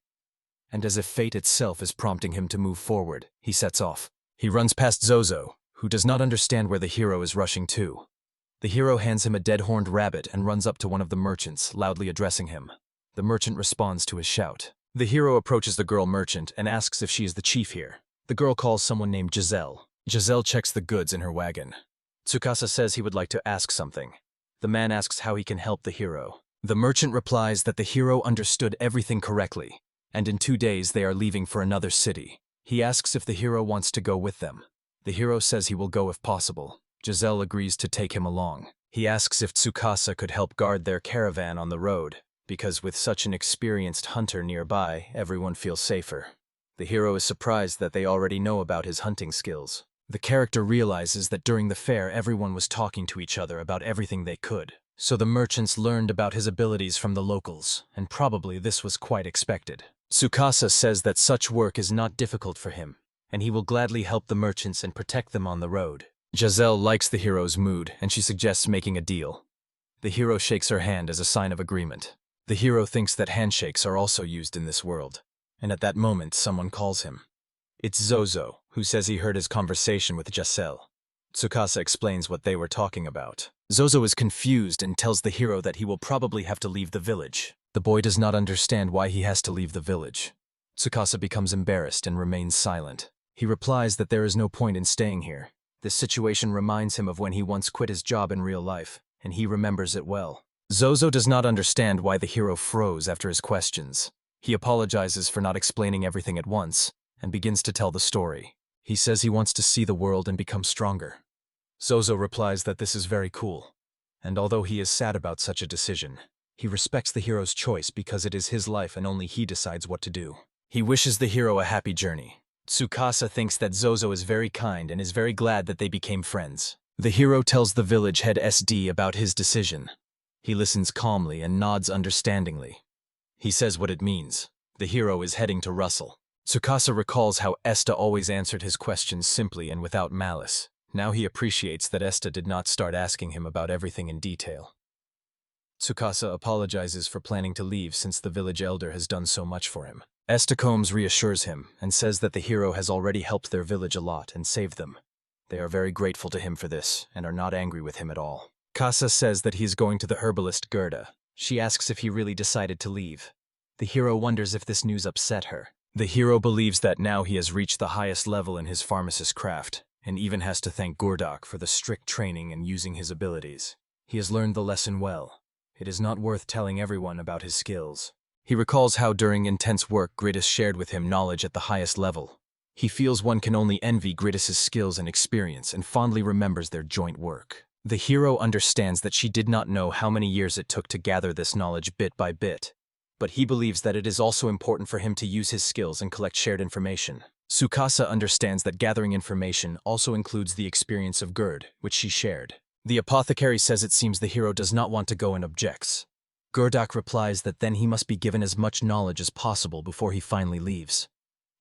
And as if fate itself is prompting him to move forward, he sets off. He runs past Zozo, who does not understand where the hero is rushing to. The hero hands him a dead-horned rabbit and runs up to one of the merchants, loudly addressing him. The merchant responds to his shout. The hero approaches the girl merchant and asks if she is the chief here. The girl calls someone named Giselle. Giselle checks the goods in her wagon. Tsukasa says he would like to ask something. The man asks how he can help the hero. The merchant replies that the hero understood everything correctly, and in 2 days they are leaving for another city. He asks if the hero wants to go with them. The hero says he will go if possible. Giselle agrees to take him along. He asks if Tsukasa could help guard their caravan on the road, because with such an experienced hunter nearby, everyone feels safer. The hero is surprised that they already know about his hunting skills. The character realizes that during the fair everyone was talking to each other about everything they could. So the merchants learned about his abilities from the locals, and probably this was quite expected. Tsukasa says that such work is not difficult for him, and he will gladly help the merchants and protect them on the road. Giselle likes the hero's mood, and she suggests making a deal. The hero shakes her hand as a sign of agreement. The hero thinks that handshakes are also used in this world, and at that moment someone calls him. It's Zozo, who says he heard his conversation with Giselle. Tsukasa explains what they were talking about. Zozo is confused and tells the hero that he will probably have to leave the village. The boy does not understand why he has to leave the village. Tsukasa becomes embarrassed and remains silent. He replies that there is no point in staying here. This situation reminds him of when he once quit his job in real life, and he remembers it well. Zozo does not understand why the hero froze after his questions. He apologizes for not explaining everything at once, and begins to tell the story. He says he wants to see the world and become stronger. Zozo replies that this is very cool, and although he is sad about such a decision, he respects the hero's choice because it is his life and only he decides what to do. He wishes the hero a happy journey. Tsukasa thinks that Zozo is very kind and is very glad that they became friends. The hero tells the village head SD about his decision. He listens calmly and nods understandingly. He says what it means. The hero is heading to Russell. Tsukasa recalls how Esta always answered his questions simply and without malice. Now he appreciates that Esta did not start asking him about everything in detail. Tsukasa apologizes for planning to leave since the village elder has done so much for him. Esta Combs reassures him and says that the hero has already helped their village a lot and saved them. They are very grateful to him for this and are not angry with him at all. Kasa says that he is going to the herbalist Gerda. She asks if he really decided to leave. The hero wonders if this news upset her. The hero believes that now he has reached the highest level in his pharmacist craft, and even has to thank Gurdok for the strict training and using his abilities. He has learned the lesson well. It is not worth telling everyone about his skills. He recalls how during intense work Gridis shared with him knowledge at the highest level. He feels one can only envy Gridis's skills and experience and fondly remembers their joint work. The hero understands that she did not know how many years it took to gather this knowledge bit by bit, but he believes that it is also important for him to use his skills and collect shared information. Tsukasa understands that gathering information also includes the experience of Gerd, which she shared. The apothecary says it seems the hero does not want to go and objects. Gurdok replies that then he must be given as much knowledge as possible before he finally leaves.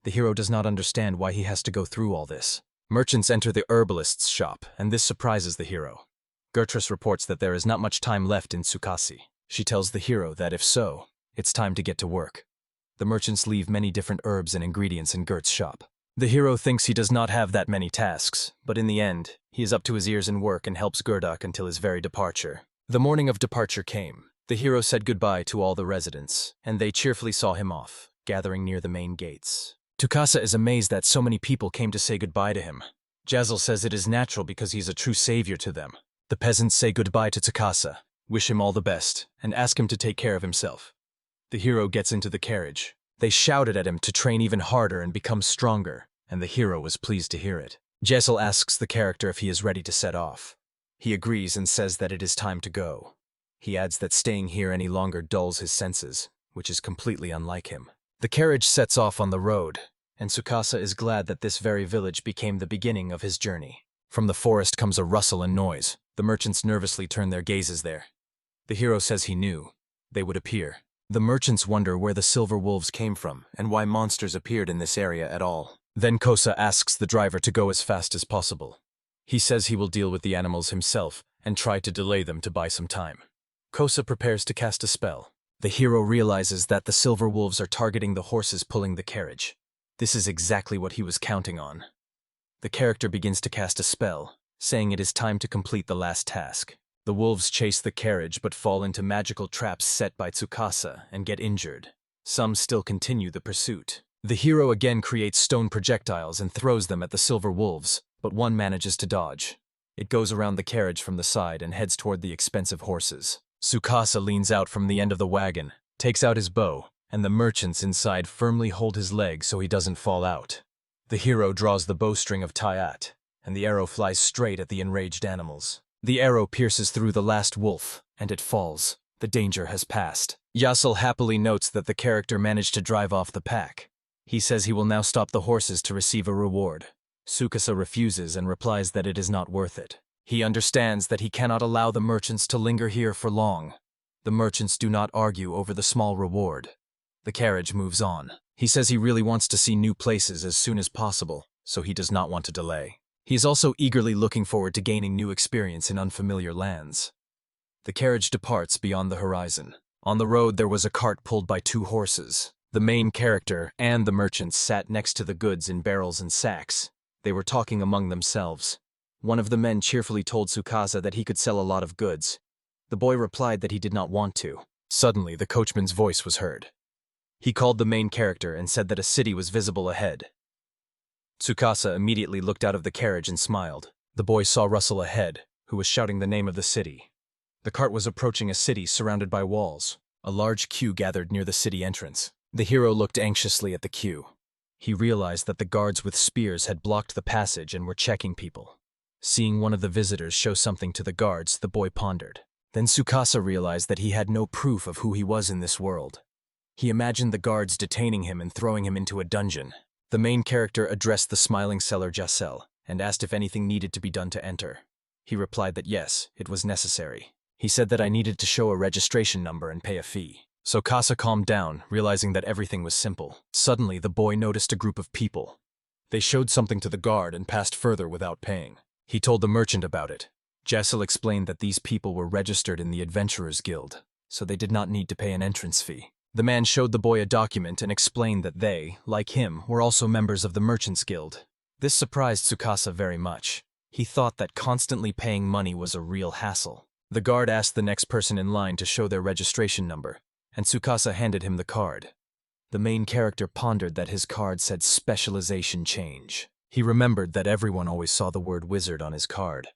The hero does not understand why he has to go through all this. Merchants enter the herbalist's shop, and this surprises the hero. Gertrude reports that there is not much time left in Tsukasi. She tells the hero that if so, it's time to get to work. The merchants leave many different herbs and ingredients in Gert's shop. The hero thinks he does not have that many tasks, but in the end, he is up to his ears in work and helps Gurdok until his very departure. The morning of departure came. The hero said goodbye to all the residents, and they cheerfully saw him off, gathering near the main gates. Tsukasa is amazed that so many people came to say goodbye to him. Jazel says it is natural because he is a true savior to them. The peasants say goodbye to Tsukasa, wish him all the best, and ask him to take care of himself. The hero gets into the carriage. They shouted at him to train even harder and become stronger, and the hero was pleased to hear it. Jazel asks the character if he is ready to set off. He agrees and says that it is time to go. He adds that staying here any longer dulls his senses, which is completely unlike him. The carriage sets off on the road, and Tsukasa is glad that this very village became the beginning of his journey. From the forest comes a rustle and noise. The merchants nervously turn their gazes there. The hero says he knew they would appear. The merchants wonder where the silver wolves came from and why monsters appeared in this area at all. Then Kosa asks the driver to go as fast as possible. He says he will deal with the animals himself and try to delay them to buy some time. Kosa prepares to cast a spell. The hero realizes that the silver wolves are targeting the horses pulling the carriage. This is exactly what he was counting on. The character begins to cast a spell, saying it is time to complete the last task. The wolves chase the carriage but fall into magical traps set by Tsukasa and get injured. Some still continue the pursuit. The hero again creates stone projectiles and throws them at the silver wolves, but one manages to dodge. It goes around the carriage from the side and heads toward the expensive horses. Tsukasa leans out from the end of the wagon, takes out his bow, and the merchants inside firmly hold his leg so he doesn't fall out. The hero draws the bowstring of Tayat, and the arrow flies straight at the enraged animals. The arrow pierces through the last wolf, and it falls. The danger has passed. Yasel happily notes that the character managed to drive off the pack. He says he will now stop the horses to receive a reward. Tsukasa refuses and replies that it is not worth it. He understands that he cannot allow the merchants to linger here for long. The merchants do not argue over the small reward. The carriage moves on. He says he really wants to see new places as soon as possible, so he does not want to delay. He is also eagerly looking forward to gaining new experience in unfamiliar lands. The carriage departs beyond the horizon. On the road there was a cart pulled by 2 horses. The main character and the merchants sat next to the goods in barrels and sacks. They were talking among themselves. One of the men cheerfully told Tsukasa that he could sell a lot of goods. The boy replied that he did not want to. Suddenly, the coachman's voice was heard. He called the main character and said that a city was visible ahead. Tsukasa immediately looked out of the carriage and smiled. The boy saw Russell ahead, who was shouting the name of the city. The cart was approaching a city surrounded by walls. A large queue gathered near the city entrance. The hero looked anxiously at the queue. He realized that the guards with spears had blocked the passage and were checking people. Seeing one of the visitors show something to the guards, the boy pondered. Then Tsukasa realized that he had no proof of who he was in this world. He imagined the guards detaining him and throwing him into a dungeon. The main character addressed the smiling seller Giselle and asked if anything needed to be done to enter. He replied that yes, it was necessary. He said that I needed to show a registration number and pay a fee. Tsukasa calmed down, realizing that everything was simple. Suddenly, the boy noticed a group of people. They showed something to the guard and passed further without paying. He told the merchant about it. Giselle explained that these people were registered in the Adventurers Guild, so they did not need to pay an entrance fee. The man showed the boy a document and explained that they, like him, were also members of the Merchants Guild. This surprised Tsukasa very much. He thought that constantly paying money was a real hassle. The guard asked the next person in line to show their registration number, and Tsukasa handed him the card. The main character pondered that his card said Specialization Change. He remembered that everyone always saw the word wizard on his card.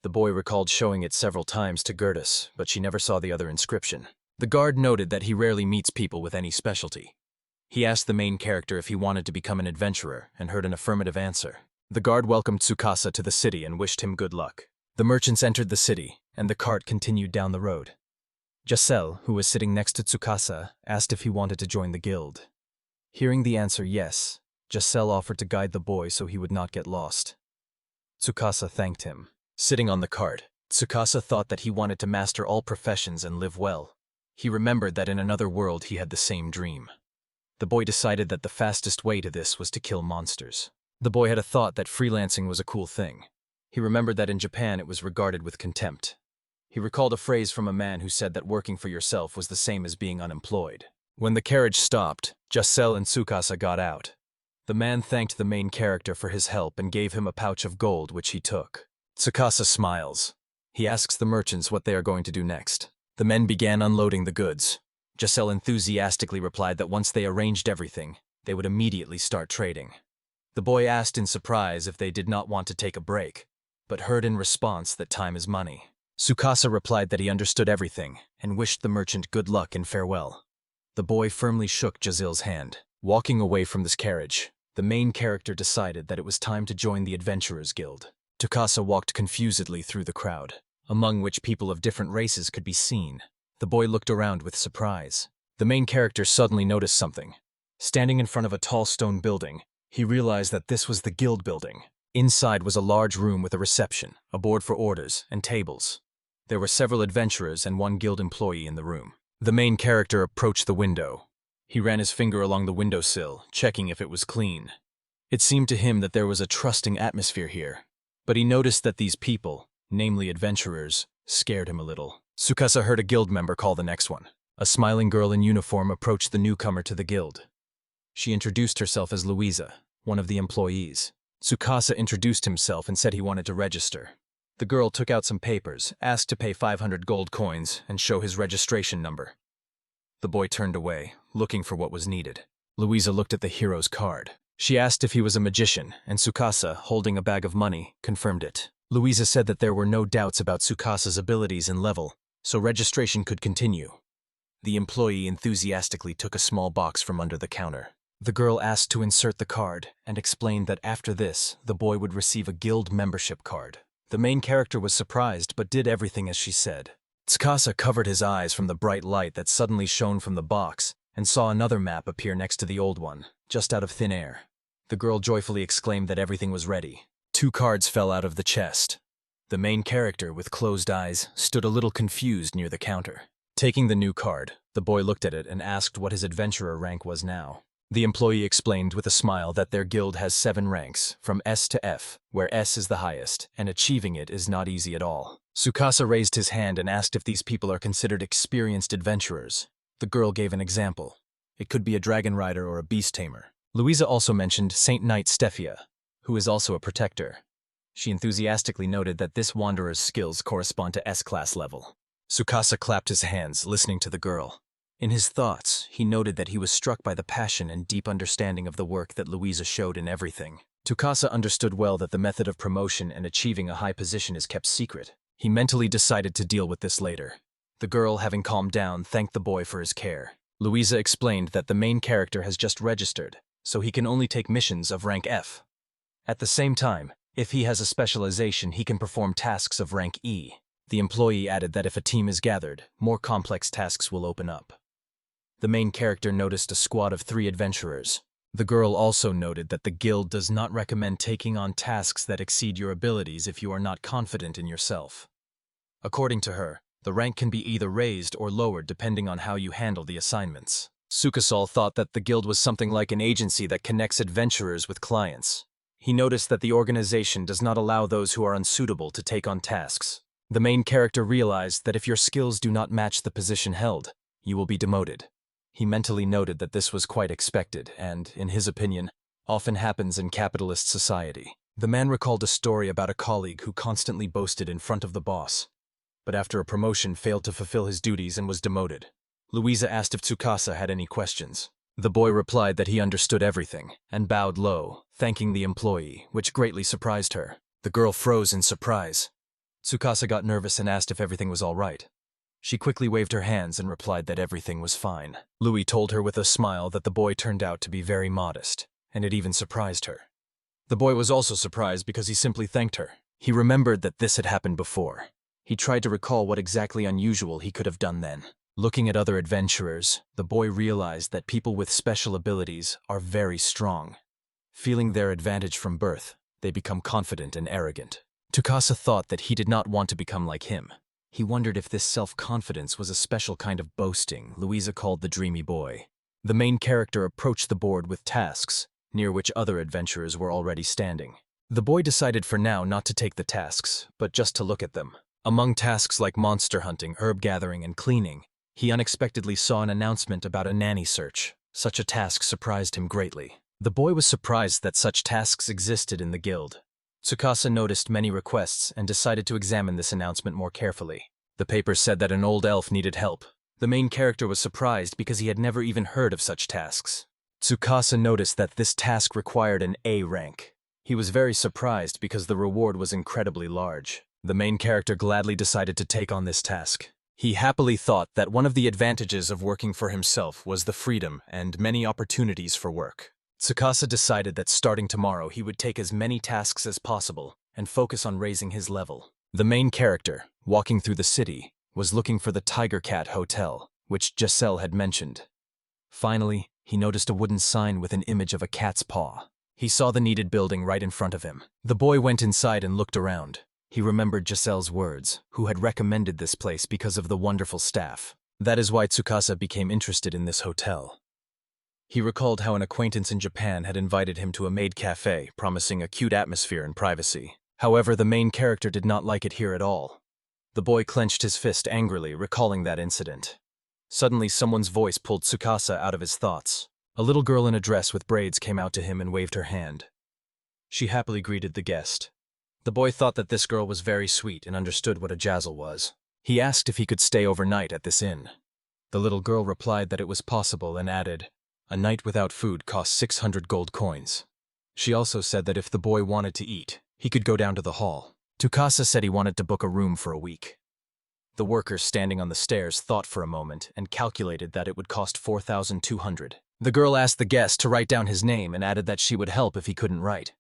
The boy recalled showing it several times to Gertis, but she never saw the other inscription. The guard noted that he rarely meets people with any specialty. He asked the main character if he wanted to become an adventurer and heard an affirmative answer. The guard welcomed Tsukasa to the city and wished him good luck. The merchants entered the city, and the cart continued down the road. Giselle, who was sitting next to Tsukasa, asked if he wanted to join the guild. Hearing the answer yes, Giselle offered to guide the boy so he would not get lost. Tsukasa thanked him. Sitting on the cart, Tsukasa thought that he wanted to master all professions and live well. He remembered that in another world he had the same dream. The boy decided that the fastest way to this was to kill monsters. The boy had a thought that freelancing was a cool thing. He remembered that in Japan it was regarded with contempt. He recalled a phrase from a man who said that working for yourself was the same as being unemployed. When the carriage stopped, Giselle and Tsukasa got out. The man thanked the main character for his help and gave him a pouch of gold, which he took. Tsukasa smiles. He asks the merchants what they are going to do next. The men began unloading the goods. Giselle enthusiastically replied that once they arranged everything, they would immediately start trading. The boy asked in surprise if they did not want to take a break, but heard in response that time is money. Tsukasa replied that he understood everything and wished the merchant good luck and farewell. The boy firmly shook Giselle's hand. Walking away from this carriage, the main character decided that it was time to join the Adventurers Guild. Tsukasa walked confusedly through the crowd, among which people of different races could be seen. The boy looked around with surprise. The main character suddenly noticed something. Standing in front of a tall stone building, he realized that this was the guild building. Inside was a large room with a reception, a board for orders, and tables. There were several adventurers and one guild employee in the room. The main character approached the window. He ran his finger along the windowsill, checking if it was clean. It seemed to him that there was a trusting atmosphere here, but he noticed that these people, namely adventurers, scared him a little. Tsukasa heard a guild member call the next one. A smiling girl in uniform approached the newcomer to the guild. She introduced herself as Louisa, one of the employees. Tsukasa introduced himself and said he wanted to register. The girl took out some papers, asked to pay 500 gold coins, and show his registration number. The boy turned away, looking for what was needed. Louisa looked at the hero's card. She asked if he was a magician, and Tsukasa, holding a bag of money, confirmed it. Louisa said that there were no doubts about Tsukasa's abilities and level, so registration could continue. The employee enthusiastically took a small box from under the counter. The girl asked to insert the card and explained that after this, the boy would receive a guild membership card. The main character was surprised but did everything as she said. Tsukasa covered his eyes from the bright light that suddenly shone from the box and saw another map appear next to the old one, just out of thin air. The girl joyfully exclaimed that everything was ready. 2 cards fell out of the chest. The main character, with closed eyes, stood a little confused near the counter. Taking the new card, the boy looked at it and asked what his adventurer rank was now. The employee explained with a smile that their guild has 7 ranks, from S to F, where S is the highest, and achieving it is not easy at all. Tsukasa raised his hand and asked if these people are considered experienced adventurers. The girl gave an example. It could be a dragon rider or a beast tamer. Louisa also mentioned Saint Knight Stefia, who is also a protector. She enthusiastically noted that this wanderer's skills correspond to S-class level. Tsukasa clapped his hands, listening to the girl. In his thoughts, he noted that he was struck by the passion and deep understanding of the work that Louisa showed in everything. Tsukasa understood well that the method of promotion and achieving a high position is kept secret. He mentally decided to deal with this later. The girl, having calmed down, thanked the boy for his care. Louisa explained that the main character has just registered, so he can only take missions of rank F. At the same time, if he has a specialization, he can perform tasks of rank E. The employee added that if a team is gathered, more complex tasks will open up. The main character noticed a squad of 3 adventurers. The girl also noted that the guild does not recommend taking on tasks that exceed your abilities if you are not confident in yourself. According to her, the rank can be either raised or lowered depending on how you handle the assignments. Tsukasa thought that the guild was something like an agency that connects adventurers with clients. He noticed that the organization does not allow those who are unsuitable to take on tasks. The main character realized that if your skills do not match the position held, you will be demoted. He mentally noted that this was quite expected and, in his opinion, often happens in capitalist society. The man recalled a story about a colleague who constantly boasted in front of the boss, but after a promotion failed to fulfill his duties and was demoted. Louisa asked if Tsukasa had any questions. The boy replied that he understood everything and bowed low, thanking the employee, which greatly surprised her. The girl froze in surprise. Tsukasa got nervous and asked if everything was all right. She quickly waved her hands and replied that everything was fine. Louis told her with a smile that the boy turned out to be very modest, and it even surprised her. The boy was also surprised because he simply thanked her. He remembered that this had happened before. He tried to recall what exactly unusual he could have done then. Looking at other adventurers, the boy realized that people with special abilities are very strong. Feeling their advantage from birth, they become confident and arrogant. Tsukasa thought that he did not want to become like him. He wondered if this self-confidence was a special kind of boasting Louisa called the dreamy boy. The main character approached the board with tasks, near which other adventurers were already standing. The boy decided for now not to take the tasks, but just to look at them. Among tasks like monster hunting, herb gathering, and cleaning, he unexpectedly saw an announcement about a nanny search. Such a task surprised him greatly. The boy was surprised that such tasks existed in the guild. Tsukasa noticed many requests and decided to examine this announcement more carefully. The paper said that an old elf needed help. The main character was surprised because he had never even heard of such tasks. Tsukasa noticed that this task required an A rank. He was very surprised because the reward was incredibly large. The main character gladly decided to take on this task. He happily thought that one of the advantages of working for himself was the freedom and many opportunities for work. Tsukasa decided that starting tomorrow he would take as many tasks as possible and focus on raising his level. The main character, walking through the city, was looking for the Tiger Cat Hotel, which Giselle had mentioned. Finally, he noticed a wooden sign with an image of a cat's paw. He saw the needed building right in front of him. The boy went inside and looked around. He remembered Giselle's words, who had recommended this place because of the wonderful staff. That is why Tsukasa became interested in this hotel. He recalled how an acquaintance in Japan had invited him to a maid cafe, promising a cute atmosphere and privacy. However, the main character did not like it here at all. The boy clenched his fist angrily, recalling that incident. Suddenly, someone's voice pulled Tsukasa out of his thoughts. A little girl in a dress with braids came out to him and waved her hand. She happily greeted the guest. The boy thought that this girl was very sweet and understood what a jazzle was. He asked if he could stay overnight at this inn. The little girl replied that it was possible and added, "A night without food costs 600 gold coins." She also said that if the boy wanted to eat, he could go down to the hall. Tsukasa said he wanted to book a room for a week. The worker standing on the stairs thought for a moment and calculated that it would cost 4,200. The girl asked the guest to write down his name and added that she would help if he couldn't write.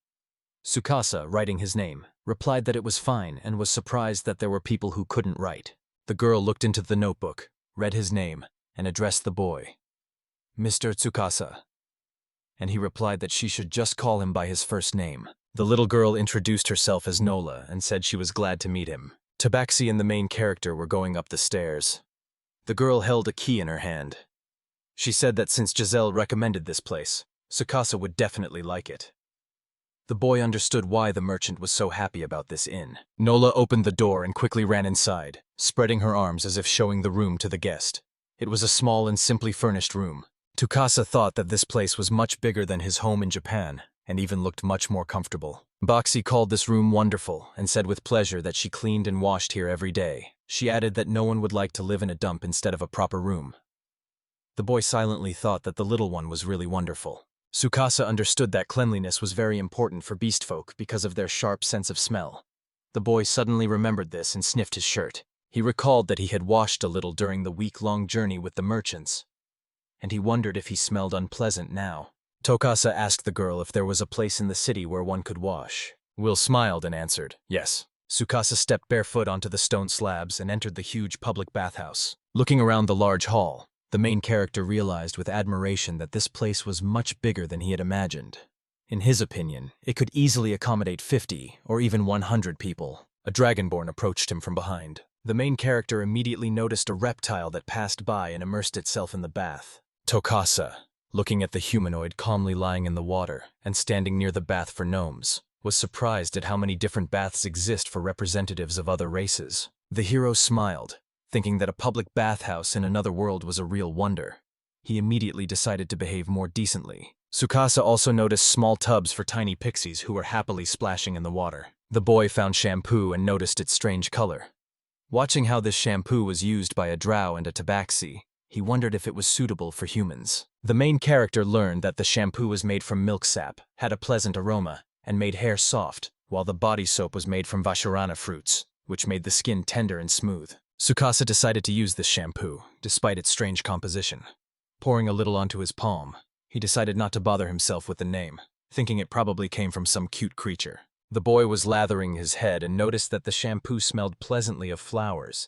Tsukasa, writing his name, replied that it was fine and was surprised that there were people who couldn't write. The girl looked into the notebook, read his name, and addressed the boy, "Mr. Tsukasa," and he replied that she should just call him by his first name. The little girl introduced herself as Nola and said she was glad to meet him. Tabaxi and the main character were going up the stairs. The girl held a key in her hand. She said that since Giselle recommended this place, Tsukasa would definitely like it. The boy understood why the merchant was so happy about this inn. Nola opened the door and quickly ran inside, spreading her arms as if showing the room to the guest. It was a small and simply furnished room. Tsukasa thought that this place was much bigger than his home in Japan, and even looked much more comfortable. Boxy called this room wonderful and said with pleasure that she cleaned and washed here every day. She added that no one would like to live in a dump instead of a proper room. The boy silently thought that the little one was really wonderful. Tsukasa understood that cleanliness was very important for beast folk because of their sharp sense of smell. The boy suddenly remembered this and sniffed his shirt. He recalled that he had washed a little during the week-long journey with the merchants, and he wondered if he smelled unpleasant now. Tsukasa asked the girl if there was a place in the city where one could wash. Will smiled and answered, "Yes." Tsukasa stepped barefoot onto the stone slabs and entered the huge public bathhouse. Looking around the large hall, the main character realized with admiration that this place was much bigger than he had imagined. In his opinion, it could easily accommodate 50 or even 100 people. A dragonborn approached him from behind. The main character immediately noticed a reptile that passed by and immersed itself in the bath. Tsukasa, looking at the humanoid calmly lying in the water and standing near the bath for gnomes, was surprised at how many different baths exist for representatives of other races. The hero smiled, thinking that a public bathhouse in another world was a real wonder. He immediately decided to behave more decently. Tsukasa also noticed small tubs for tiny pixies who were happily splashing in the water. The boy found shampoo and noticed its strange color. Watching how this shampoo was used by a drow and a tabaxi, he wondered if it was suitable for humans. The main character learned that the shampoo was made from milk sap, had a pleasant aroma, and made hair soft, while the body soap was made from vashurana fruits, which made the skin tender and smooth. Tsukasa decided to use this shampoo, despite its strange composition. Pouring a little onto his palm, he decided not to bother himself with the name, thinking it probably came from some cute creature. The boy was lathering his head and noticed that the shampoo smelled pleasantly of flowers.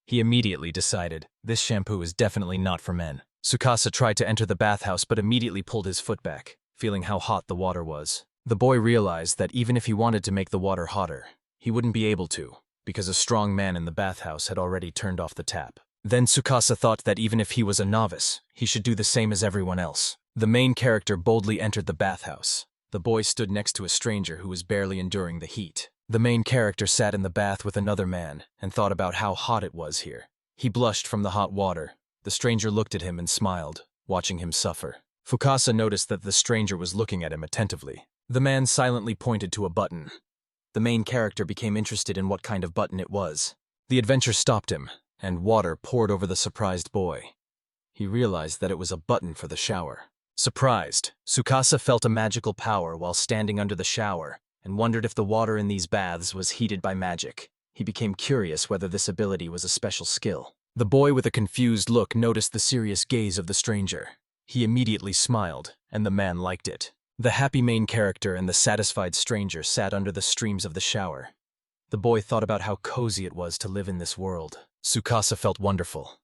He immediately decided, this shampoo is definitely not for men. Tsukasa tried to enter the bathhouse but immediately pulled his foot back, feeling how hot the water was. The boy realized that even if he wanted to make the water hotter, he wouldn't be able to, because a strong man in the bathhouse had already turned off the tap. Then Tsukasa thought that even if he was a novice, he should do the same as everyone else. The main character boldly entered the bathhouse. The boy stood next to a stranger who was barely enduring the heat. The main character sat in the bath with another man and thought about how hot it was here. He blushed from the hot water. The stranger looked at him and smiled, watching him suffer. Tsukasa noticed that the stranger was looking at him attentively. The man silently pointed to a button. The main character became interested in what kind of button it was. The adventure stopped him, and water poured over the surprised boy. He realized that it was a button for the shower. Surprised, Tsukasa felt a magical power while standing under the shower and wondered if the water in these baths was heated by magic. He became curious whether this ability was a special skill. The boy with a confused look noticed the serious gaze of the stranger. He immediately smiled, and the man liked it. The happy main character and the satisfied stranger sat under the streams of the shower. The boy thought about how cozy it was to live in this world. Tsukasa felt wonderful.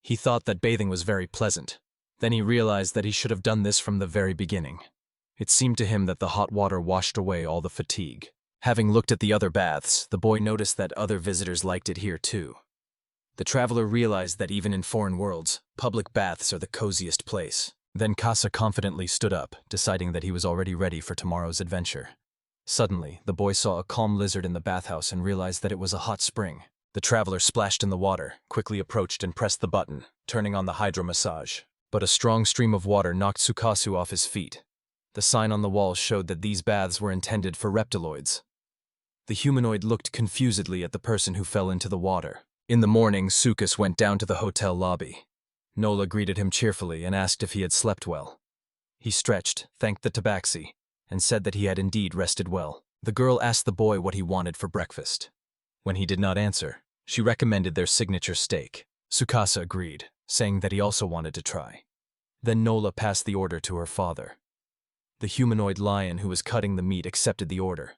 He thought that bathing was very pleasant. Then he realized that he should have done this from the very beginning. It seemed to him that the hot water washed away all the fatigue. Having looked at the other baths, the boy noticed that other visitors liked it here too. The traveler realized that even in foreign worlds, public baths are the coziest place. Then Kasa confidently stood up, deciding that he was already ready for tomorrow's adventure. Suddenly, the boy saw a calm lizard in the bathhouse and realized that it was a hot spring. The traveler splashed in the water, quickly approached and pressed the button, turning on the hydro massage. But a strong stream of water knocked Tsukasa off his feet. The sign on the wall showed that these baths were intended for reptiloids. The humanoid looked confusedly at the person who fell into the water. In the morning, Tsukasa went down to the hotel lobby. Nola greeted him cheerfully and asked if he had slept well. He stretched, thanked the tabaxi, and said that he had indeed rested well. The girl asked the boy what he wanted for breakfast. When he did not answer, she recommended their signature steak. Tsukasa agreed, saying that he also wanted to try. Then Nola passed the order to her father. The humanoid lion who was cutting the meat accepted the order.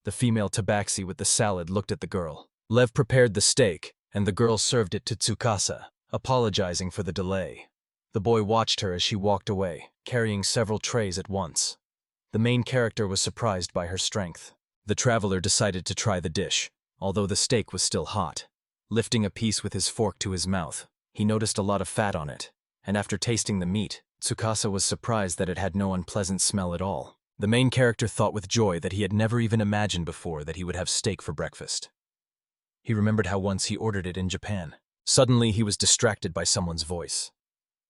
The female tabaxi with the salad looked at the girl. Lev prepared the steak, and the girl served it to Tsukasa, apologizing for the delay. The boy watched her as she walked away, carrying several trays at once. The main character was surprised by her strength. The traveler decided to try the dish, although the steak was still hot. Lifting a piece with his fork to his mouth, he noticed a lot of fat on it, and after tasting the meat, Tsukasa was surprised that it had no unpleasant smell at all. The main character thought with joy that he had never even imagined before that he would have steak for breakfast. He remembered how once he ordered it in Japan. Suddenly, he was distracted by someone's voice.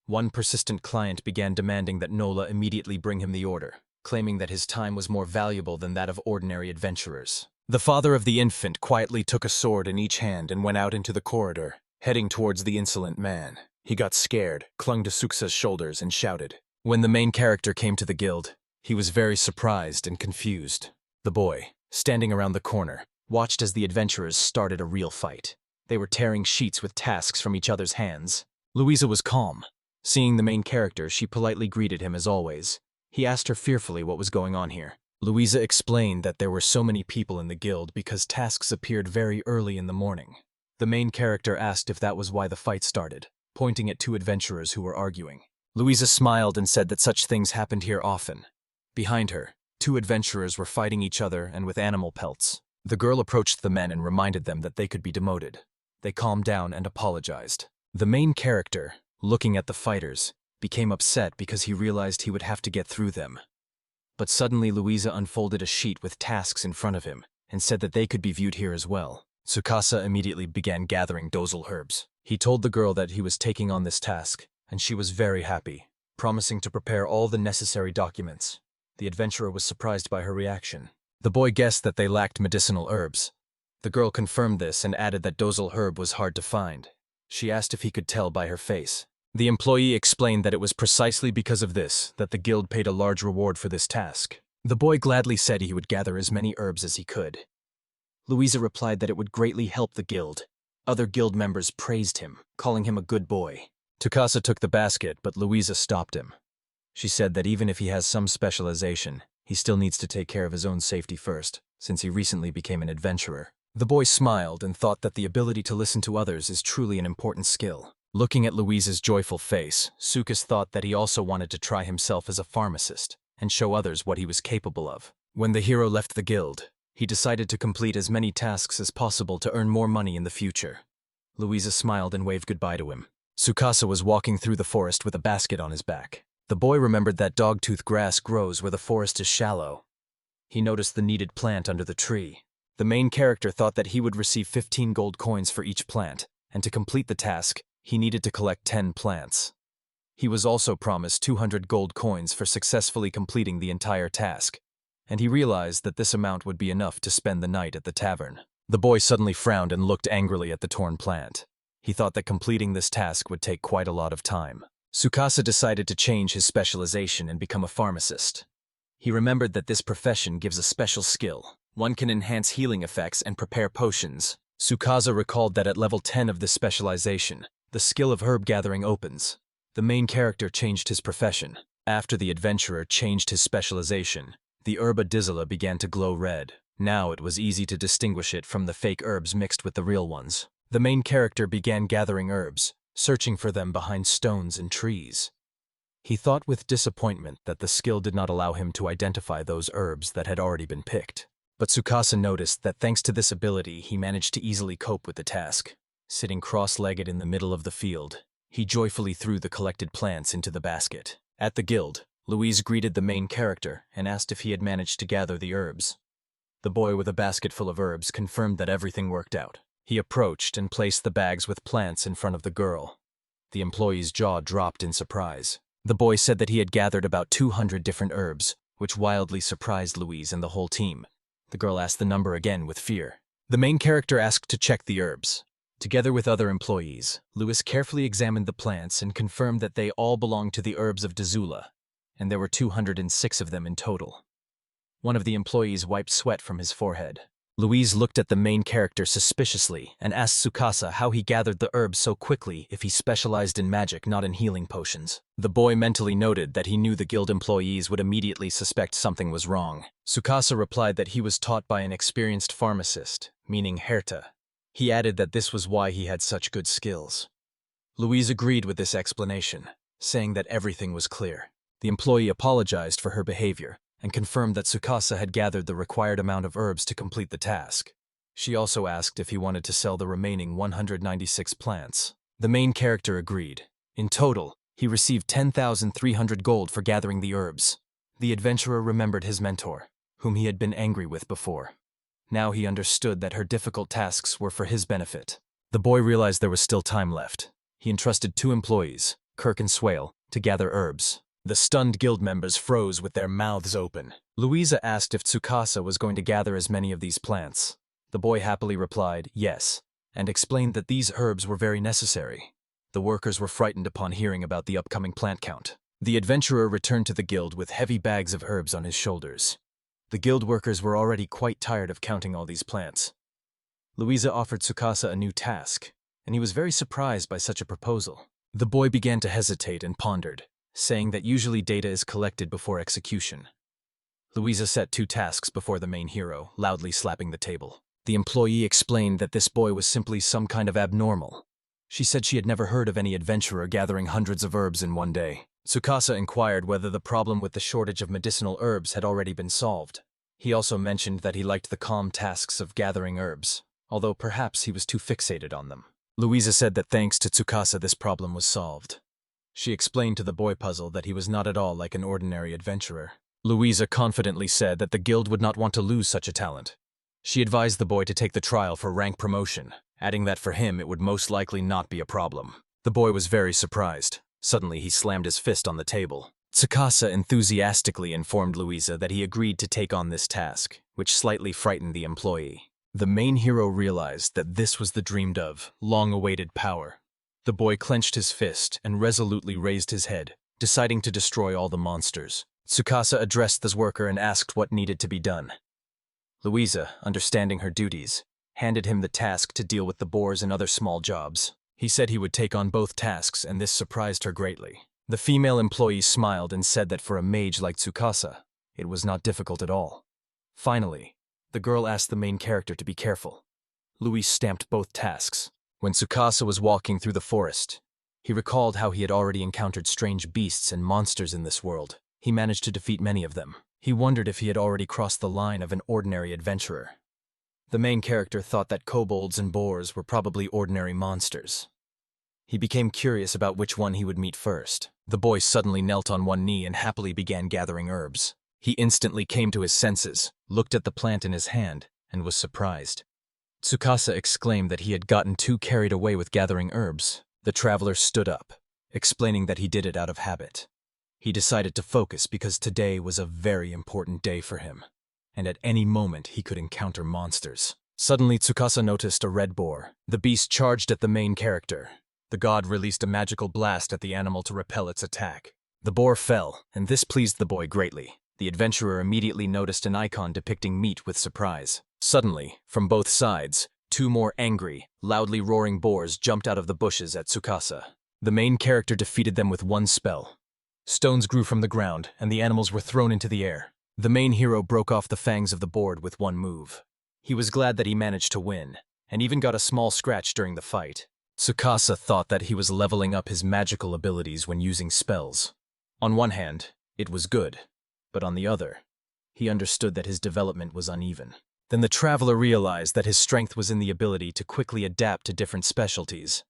One persistent client began demanding that Nola immediately bring him the order, claiming that his time was more valuable than that of ordinary adventurers. The father of the infant quietly took a sword in each hand and went out into the corridor, heading towards the insolent man. He got scared, clung to Suksa's shoulders, and shouted. When the main character came to the guild, he was very surprised and confused. The boy, standing around the corner, watched as the adventurers started a real fight. They were tearing sheets with tasks from each other's hands. Louisa was calm. Seeing the main character, she politely greeted him as always. He asked her fearfully what was going on here. Louisa explained that there were so many people in the guild because tasks appeared very early in the morning. The main character asked if that was why the fight started, pointing at two adventurers who were arguing. Louisa smiled and said that such things happened here often. Behind her, two adventurers were fighting each other and with animal pelts. The girl approached the men and reminded them that they could be demoted. They calmed down and apologized. The main character, looking at the fighters, became upset because he realized he would have to get through them. But suddenly Louisa unfolded a sheet with tasks in front of him and said that they could be viewed here as well. Tsukasa immediately began gathering dozal herbs. He told the girl that he was taking on this task, and she was very happy, promising to prepare all the necessary documents. The adventurer was surprised by her reaction. The boy guessed that they lacked medicinal herbs. The girl confirmed this and added that dozal herb was hard to find. She asked if he could tell by her face. The employee explained that it was precisely because of this that the guild paid a large reward for this task. The boy gladly said he would gather as many herbs as he could. Louisa replied that it would greatly help the guild. Other guild members praised him, calling him a good boy. Tsukasa took the basket, but Louisa stopped him. She said that even if he has some specialization, he still needs to take care of his own safety first, since he recently became an adventurer. The boy smiled and thought that the ability to listen to others is truly an important skill. Looking at Louisa's joyful face, Sukas thought that he also wanted to try himself as a pharmacist and show others what he was capable of. When the hero left the guild, he decided to complete as many tasks as possible to earn more money in the future. Louisa smiled and waved goodbye to him. Tsukasa was walking through the forest with a basket on his back. The boy remembered that dogtooth grass grows where the forest is shallow. He noticed the needed plant under the tree. The main character thought that he would receive 15 gold coins for each plant, and to complete the task, he needed to collect 10 plants. He was also promised 200 gold coins for successfully completing the entire task, and he realized that this amount would be enough to spend the night at the tavern. The boy suddenly frowned and looked angrily at the torn plant. He thought that completing this task would take quite a lot of time. Tsukasa decided to change his specialization and become a pharmacist. He remembered that this profession gives a special skill. One can enhance healing effects and prepare potions. Tsukasa recalled that at level 10 of this specialization, the skill of herb gathering opens. The main character changed his profession. After the adventurer changed his specialization, the herb Adizola began to glow red. Now it was easy to distinguish it from the fake herbs mixed with the real ones. The main character began gathering herbs, searching for them behind stones and trees. He thought with disappointment that the skill did not allow him to identify those herbs that had already been picked. But Tsukasa noticed that thanks to this ability, he managed to easily cope with the task. Sitting cross-legged in the middle of the field, he joyfully threw the collected plants into the basket. At the guild, Louise greeted the main character and asked if he had managed to gather the herbs. The boy with a basket full of herbs confirmed that everything worked out. He approached and placed the bags with plants in front of the girl. The employee's jaw dropped in surprise. The boy said that he had gathered about 200 different herbs, which wildly surprised Louise and the whole team. The girl asked the number again with fear. The main character asked to check the herbs. Together with other employees, Lewis carefully examined the plants and confirmed that they all belonged to the herbs of Dazula, and there were 206 of them in total. One of the employees wiped sweat from his forehead. Louise looked at the main character suspiciously and asked Tsukasa how he gathered the herbs so quickly if he specialized in magic, not in healing potions. The boy mentally noted that he knew the guild employees would immediately suspect something was wrong. Tsukasa replied that he was taught by an experienced pharmacist, meaning Herta. He added that this was why he had such good skills. Louise agreed with this explanation, saying that everything was clear. The employee apologized for her behavior and confirmed that Tsukasa had gathered the required amount of herbs to complete the task. She also asked if he wanted to sell the remaining 196 plants. The main character agreed. In total, he received 10,300 gold for gathering the herbs. The adventurer remembered his mentor, whom he had been angry with before. Now he understood that her difficult tasks were for his benefit. The boy realized there was still time left. He entrusted 2 employees, Kirk and Swale, to gather herbs. The stunned guild members froze with their mouths open. Louisa asked if Tsukasa was going to gather as many of these plants. The boy happily replied, yes, and explained that these herbs were very necessary. The workers were frightened upon hearing about the upcoming plant count. The adventurer returned to the guild with heavy bags of herbs on his shoulders. The guild workers were already quite tired of counting all these plants. Louisa offered Tsukasa a new task, and he was very surprised by such a proposal. The boy began to hesitate and pondered, saying that usually data is collected before execution. Louisa set 2 tasks before the main hero, loudly slapping the table. The employee explained that this boy was simply some kind of abnormal. She said she had never heard of any adventurer gathering hundreds of herbs in one day. Tsukasa inquired whether the problem with the shortage of medicinal herbs had already been solved. He also mentioned that he liked the calm tasks of gathering herbs, although perhaps he was too fixated on them. Louisa said that thanks to Tsukasa this problem was solved. She explained to the boy puzzled that he was not at all like an ordinary adventurer. Louisa confidently said that the guild would not want to lose such a talent. She advised the boy to take the trial for rank promotion, adding that for him it would most likely not be a problem. The boy was very surprised. Suddenly he slammed his fist on the table. Tsukasa enthusiastically informed Louisa that he agreed to take on this task, which slightly frightened the employee. The main hero realized that this was the dreamed of, long-awaited power. The boy clenched his fist and resolutely raised his head, deciding to destroy all the monsters. Tsukasa addressed the worker and asked what needed to be done. Louisa, understanding her duties, handed him the task to deal with the boars and other small jobs. He said he would take on both tasks, and this surprised her greatly. The female employee smiled and said that for a mage like Tsukasa, it was not difficult at all. Finally, the girl asked the main character to be careful. Louis stamped both tasks. When Tsukasa was walking through the forest, he recalled how he had already encountered strange beasts and monsters in this world. He managed to defeat many of them. He wondered if he had already crossed the line of an ordinary adventurer. The main character thought that kobolds and boars were probably ordinary monsters. He became curious about which one he would meet first. The boy suddenly knelt on one knee and happily began gathering herbs. He instantly came to his senses, looked at the plant in his hand, and was surprised. Tsukasa exclaimed that he had gotten too carried away with gathering herbs. The traveler stood up, explaining that he did it out of habit. He decided to focus because today was a very important day for him, and at any moment he could encounter monsters. Suddenly Tsukasa noticed a red boar. The beast charged at the main character. The god released a magical blast at the animal to repel its attack. The boar fell, and this pleased the boy greatly. The adventurer immediately noticed an icon depicting meat with surprise. Suddenly, from both sides, 2 more angry, loudly roaring boars jumped out of the bushes at Tsukasa. The main character defeated them with one spell. Stones grew from the ground, and the animals were thrown into the air. The main hero broke off the fangs of the boar with one move. He was glad that he managed to win, and even got a small scratch during the fight. Tsukasa thought that he was leveling up his magical abilities when using spells. On one hand, it was good, but on the other, he understood that his development was uneven. Then the traveler realized that his strength was in the ability to quickly adapt to different specialties.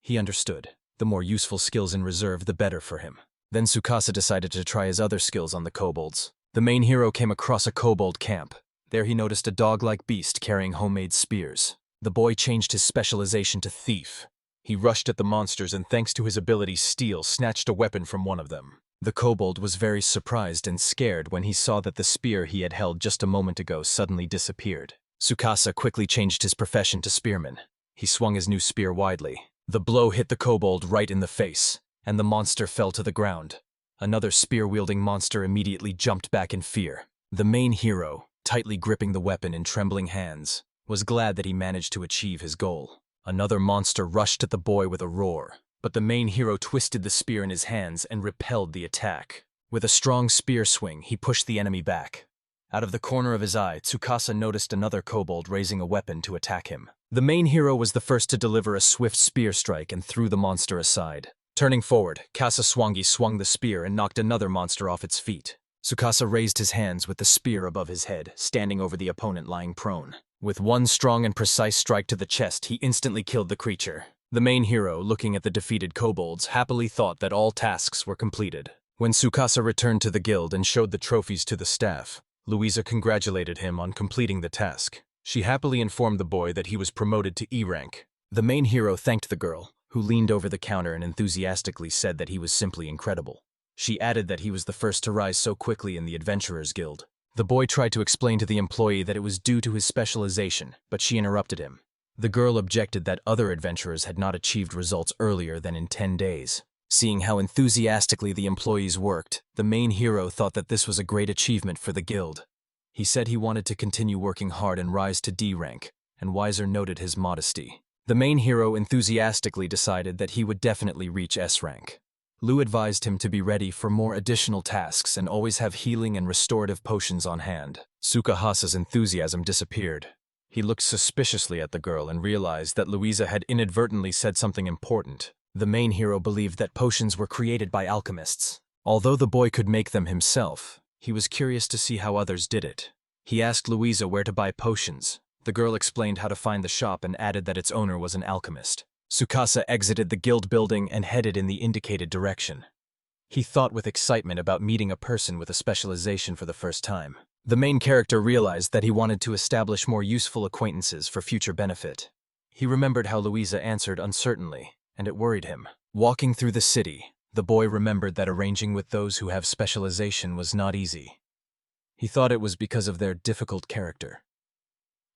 He understood. The more useful skills in reserve, the better for him. Then Tsukasa decided to try his other skills on the kobolds. The main hero came across a kobold camp. There he noticed a dog-like beast carrying homemade spears. The boy changed his specialization to thief. He rushed at the monsters and thanks to his ability Steel, snatched a weapon from one of them. The kobold was very surprised and scared when he saw that the spear he had held just a moment ago suddenly disappeared. Tsukasa quickly changed his profession to spearman. He swung his new spear widely. The blow hit the kobold right in the face, and the monster fell to the ground. Another spear-wielding monster immediately jumped back in fear. The main hero, tightly gripping the weapon in trembling hands, was glad that he managed to achieve his goal. Another monster rushed at the boy with a roar, but the main hero twisted the spear in his hands and repelled the attack. With a strong spear swing, he pushed the enemy back. Out of the corner of his eye, Tsukasa noticed another kobold raising a weapon to attack him. The main hero was the first to deliver a swift spear strike and threw the monster aside. Turning forward, Kasaswangi swung the spear and knocked another monster off its feet. Tsukasa raised his hands with the spear above his head, standing over the opponent lying prone. With one strong and precise strike to the chest, he instantly killed the creature. The main hero, looking at the defeated kobolds, happily thought that all tasks were completed. When Tsukasa returned to the guild and showed the trophies to the staff, Louisa congratulated him on completing the task. She happily informed the boy that he was promoted to E rank. The main hero thanked the girl, who leaned over the counter and enthusiastically said that he was simply incredible. She added that he was the first to rise so quickly in the Adventurers Guild. The boy tried to explain to the employee that it was due to his specialization, but she interrupted him. The girl objected that other adventurers had not achieved results earlier than in 10 days. Seeing how enthusiastically the employees worked, the main hero thought that this was a great achievement for the guild. He said he wanted to continue working hard and rise to D rank, and Weiser noted his modesty. The main hero enthusiastically decided that he would definitely reach S rank. Lou advised him to be ready for more additional tasks and always have healing and restorative potions on hand. Tsukahasa's enthusiasm disappeared. He looked suspiciously at the girl and realized that Louisa had inadvertently said something important. The main hero believed that potions were created by alchemists. Although the boy could make them himself, he was curious to see how others did it. He asked Louisa where to buy potions. The girl explained how to find the shop and added that its owner was an alchemist. Tsukasa exited the guild building and headed in the indicated direction. He thought with excitement about meeting a person with a specialization for the first time. The main character realized that he wanted to establish more useful acquaintances for future benefit. He remembered how Louisa answered uncertainly, and it worried him. Walking through the city, the boy remembered that arranging with those who have specialization was not easy. He thought it was because of their difficult character.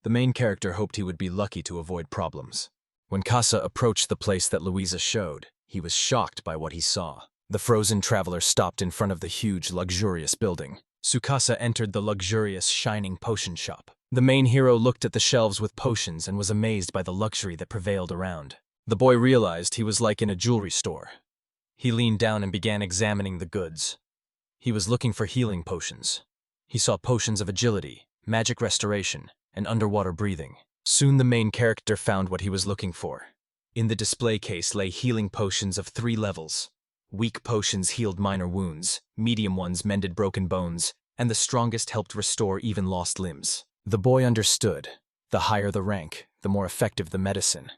The main character hoped he would be lucky to avoid problems. When Kasa approached the place that Louisa showed, he was shocked by what he saw. The frozen traveler stopped in front of the huge, luxurious building. Tsukasa entered the luxurious, shining potion shop. The main hero looked at the shelves with potions and was amazed by the luxury that prevailed around. The boy realized he was like in a jewelry store. He leaned down and began examining the goods. He was looking for healing potions. He saw potions of agility, magic restoration, and underwater breathing. Soon the main character found what he was looking for. In the display case lay healing potions of 3 levels. Weak potions healed minor wounds, medium ones mended broken bones, and the strongest helped restore even lost limbs. The boy understood. The higher the rank, the more effective the medicine.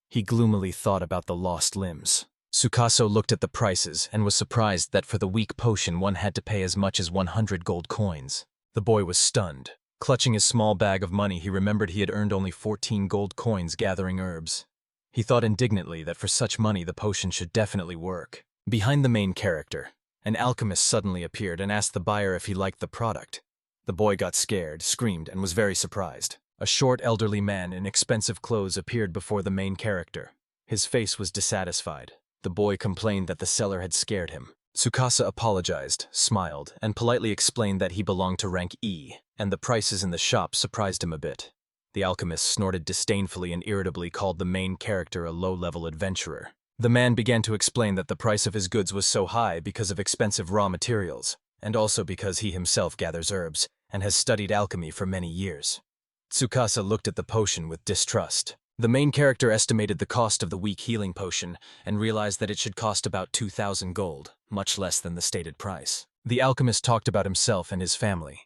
He gloomily thought about the lost limbs. Tsukasa looked at the prices and was surprised that for the weak potion one had to pay as much as 100 gold coins. The boy was stunned. Clutching his small bag of money, he remembered he had earned only 14 gold coins gathering herbs. He thought indignantly that for such money the potion should definitely work. Behind the main character, an alchemist suddenly appeared and asked the buyer if he liked the product. The boy got scared, screamed, and was very surprised. A short elderly man in expensive clothes appeared before the main character. His face was dissatisfied. The boy complained that the seller had scared him. Tsukasa apologized, smiled, and politely explained that he belonged to rank E, and the prices in the shop surprised him a bit. The alchemist snorted disdainfully and irritably called the main character a low-level adventurer. The man began to explain that the price of his goods was so high because of expensive raw materials, and also because he himself gathers herbs and has studied alchemy for many years. Tsukasa looked at the potion with distrust. The main character estimated the cost of the weak healing potion and realized that it should cost about 2,000 gold, much less than the stated price. The alchemist talked about himself and his family.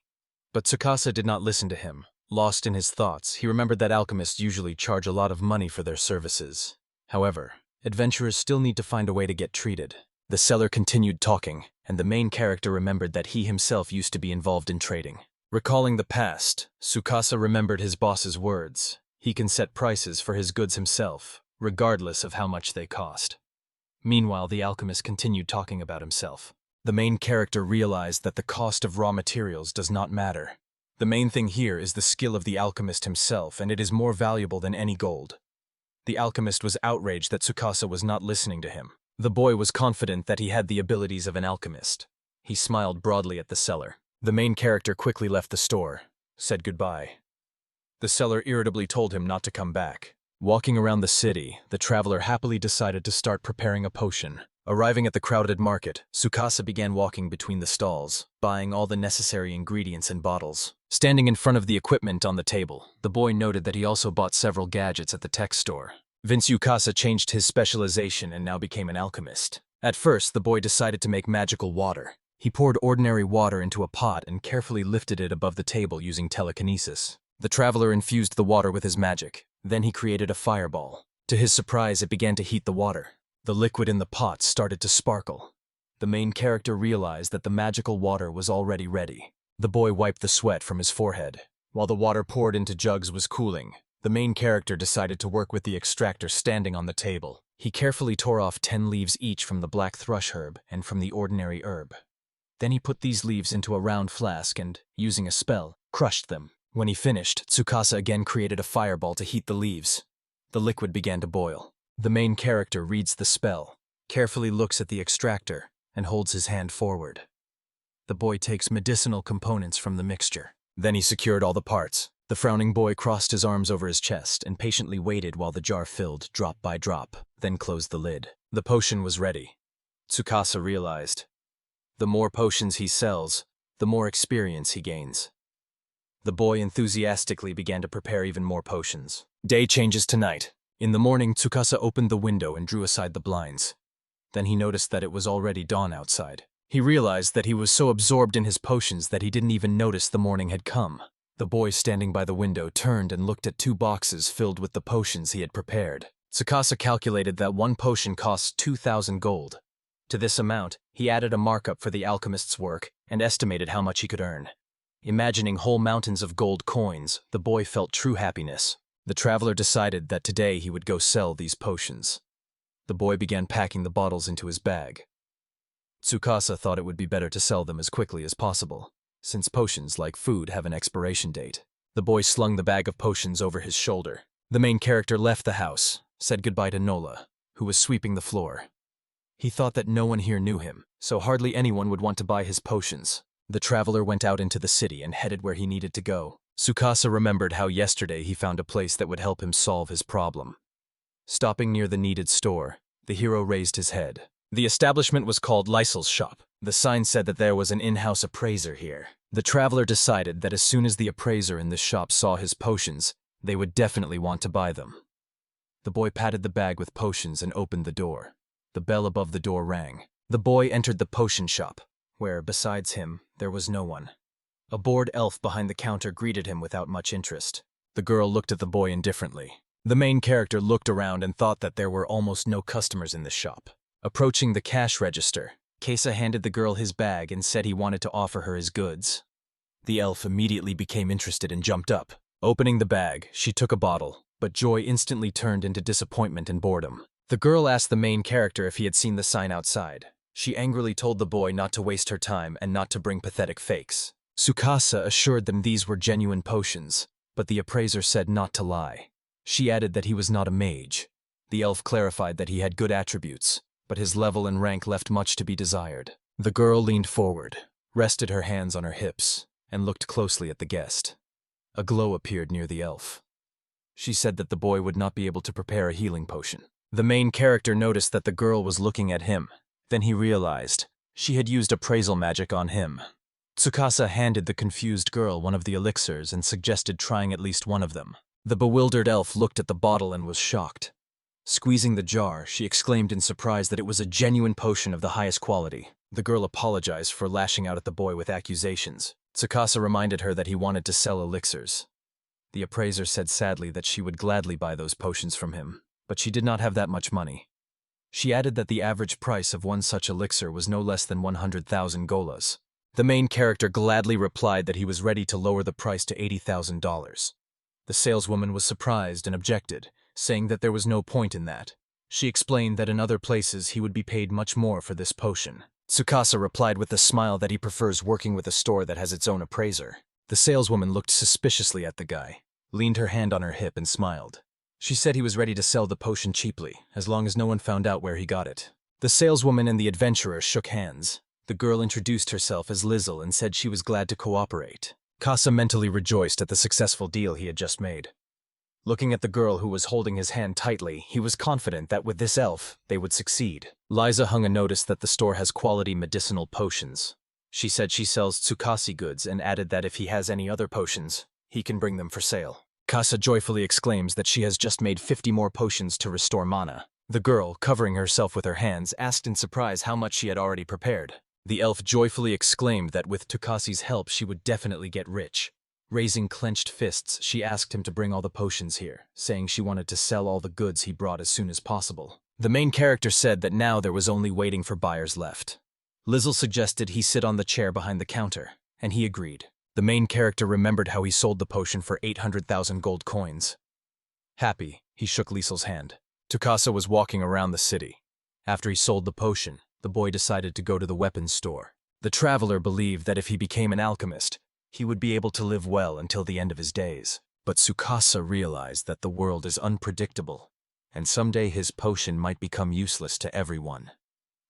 But Tsukasa did not listen to him. Lost in his thoughts, he remembered that alchemists usually charge a lot of money for their services. However, adventurers still need to find a way to get treated. The seller continued talking, and the main character remembered that he himself used to be involved in trading. Recalling the past, Tsukasa remembered his boss's words. He can set prices for his goods himself, regardless of how much they cost. Meanwhile, the alchemist continued talking about himself. The main character realized that the cost of raw materials does not matter. The main thing here is the skill of the alchemist himself, and it is more valuable than any gold. The alchemist was outraged that Tsukasa was not listening to him. The boy was confident that he had the abilities of an alchemist. He smiled broadly at the seller. The main character quickly left the store, said goodbye. The seller irritably told him not to come back. Walking around the city, the traveler happily decided to start preparing a potion. Arriving at the crowded market, Tsukasa began walking between the stalls, buying all the necessary ingredients and bottles. Standing in front of the equipment on the table, the boy noted that he also bought several gadgets at the tech store. Tsukasa changed his specialization and now became an alchemist. At first, the boy decided to make magical water. He poured ordinary water into a pot and carefully lifted it above the table using telekinesis. The traveler infused the water with his magic. Then he created a fireball. To his surprise, it began to heat the water. The liquid in the pot started to sparkle. The main character realized that the magical water was already ready. The boy wiped the sweat from his forehead. While the water poured into jugs was cooling, the main character decided to work with the extractor standing on the table. He carefully tore off 10 leaves each from the black thrush herb and from the ordinary herb. Then he put these leaves into a round flask and, using a spell, crushed them. When he finished, Tsukasa again created a fireball to heat the leaves. The liquid began to boil. The main character reads the spell, carefully looks at the extractor, and holds his hand forward. The boy takes medicinal components from the mixture. Then he secured all the parts. The frowning boy crossed his arms over his chest and patiently waited while the jar filled drop by drop, then closed the lid. The potion was ready. Tsukasa realized, the more potions he sells, the more experience he gains. The boy enthusiastically began to prepare even more potions. Day changes to night. In the morning, Tsukasa opened the window and drew aside the blinds. Then he noticed that it was already dawn outside. He realized that he was so absorbed in his potions that he didn't even notice the morning had come. The boy standing by the window turned and looked at 2 boxes filled with the potions he had prepared. Tsukasa calculated that 1 potion costs 2,000 gold. To this amount, he added a markup for the alchemist's work and estimated how much he could earn. Imagining whole mountains of gold coins, the boy felt true happiness. The traveler decided that today he would go sell these potions. The boy began packing the bottles into his bag. Tsukasa thought it would be better to sell them as quickly as possible, since potions, like food, have an expiration date. The boy slung the bag of potions over his shoulder. The main character left the house, said goodbye to Nola, who was sweeping the floor. He thought that no one here knew him, so hardly anyone would want to buy his potions. The traveler went out into the city and headed where he needed to go. Tsukasa remembered how yesterday he found a place that would help him solve his problem. Stopping near the needed store, the hero raised his head. The establishment was called Lysel's shop. The sign said that there was an in-house appraiser here. The traveler decided that as soon as the appraiser in this shop saw his potions, they would definitely want to buy them. The boy patted the bag with potions and opened the door. The bell above the door rang. The boy entered the potion shop, where, besides him, there was no one. A bored elf behind the counter greeted him without much interest. The girl looked at the boy indifferently. The main character looked around and thought that there were almost no customers in the shop. Approaching the cash register, Kesa handed the girl his bag and said he wanted to offer her his goods. The elf immediately became interested and jumped up. Opening the bag, she took a bottle, but joy instantly turned into disappointment and boredom. The girl asked the main character if he had seen the sign outside. She angrily told the boy not to waste her time and not to bring pathetic fakes. Tsukasa assured them these were genuine potions, but the appraiser said not to lie. She added that he was not a mage. The elf clarified that he had good attributes, but his level and rank left much to be desired. The girl leaned forward, rested her hands on her hips, and looked closely at the guest. A glow appeared near the elf. She said that the boy would not be able to prepare a healing potion. The main character noticed that the girl was looking at him. Then he realized she had used appraisal magic on him. Tsukasa handed the confused girl one of the elixirs and suggested trying at least one of them. The bewildered elf looked at the bottle and was shocked. Squeezing the jar, she exclaimed in surprise that it was a genuine potion of the highest quality. The girl apologized for lashing out at the boy with accusations. Tsukasa reminded her that he wanted to sell elixirs. The appraiser said sadly that she would gladly buy those potions from him, but she did not have that much money. She added that the average price of one such elixir was no less than 100,000 golas. The main character gladly replied that he was ready to lower the price to $80,000. The saleswoman was surprised and objected, saying that there was no point in that. She explained that in other places he would be paid much more for this potion. Tsukasa replied with a smile that he prefers working with a store that has its own appraiser. The saleswoman looked suspiciously at the guy, leaned her hand on her hip and smiled. She said he was ready to sell the potion cheaply, as long as no one found out where he got it. The saleswoman and the adventurer shook hands. The girl introduced herself as Lizzle and said she was glad to cooperate. Casa mentally rejoiced at the successful deal he had just made. Looking at the girl who was holding his hand tightly, he was confident that with this elf, they would succeed. Liza hung a notice that the store has quality medicinal potions. She said she sells Tsukasi goods and added that if he has any other potions, he can bring them for sale. Casa joyfully exclaims that she has just made 50 more potions to restore mana. The girl, covering herself with her hands, asked in surprise how much she had already prepared. The elf joyfully exclaimed that with Tsukasi's help she would definitely get rich. Raising clenched fists, she asked him to bring all the potions here, saying she wanted to sell all the goods he brought as soon as possible. The main character said that now there was only waiting for buyers left. Lizzle suggested he sit on the chair behind the counter, and he agreed. The main character remembered how he sold the potion for 800,000 gold coins. Happy, he shook Lizzle's hand. Tsukasa was walking around the city. After he sold the potion, the boy decided to go to the weapons store. The traveler believed that if he became an alchemist, he would be able to live well until the end of his days. But Tsukasa realized that the world is unpredictable, and someday his potion might become useless to everyone.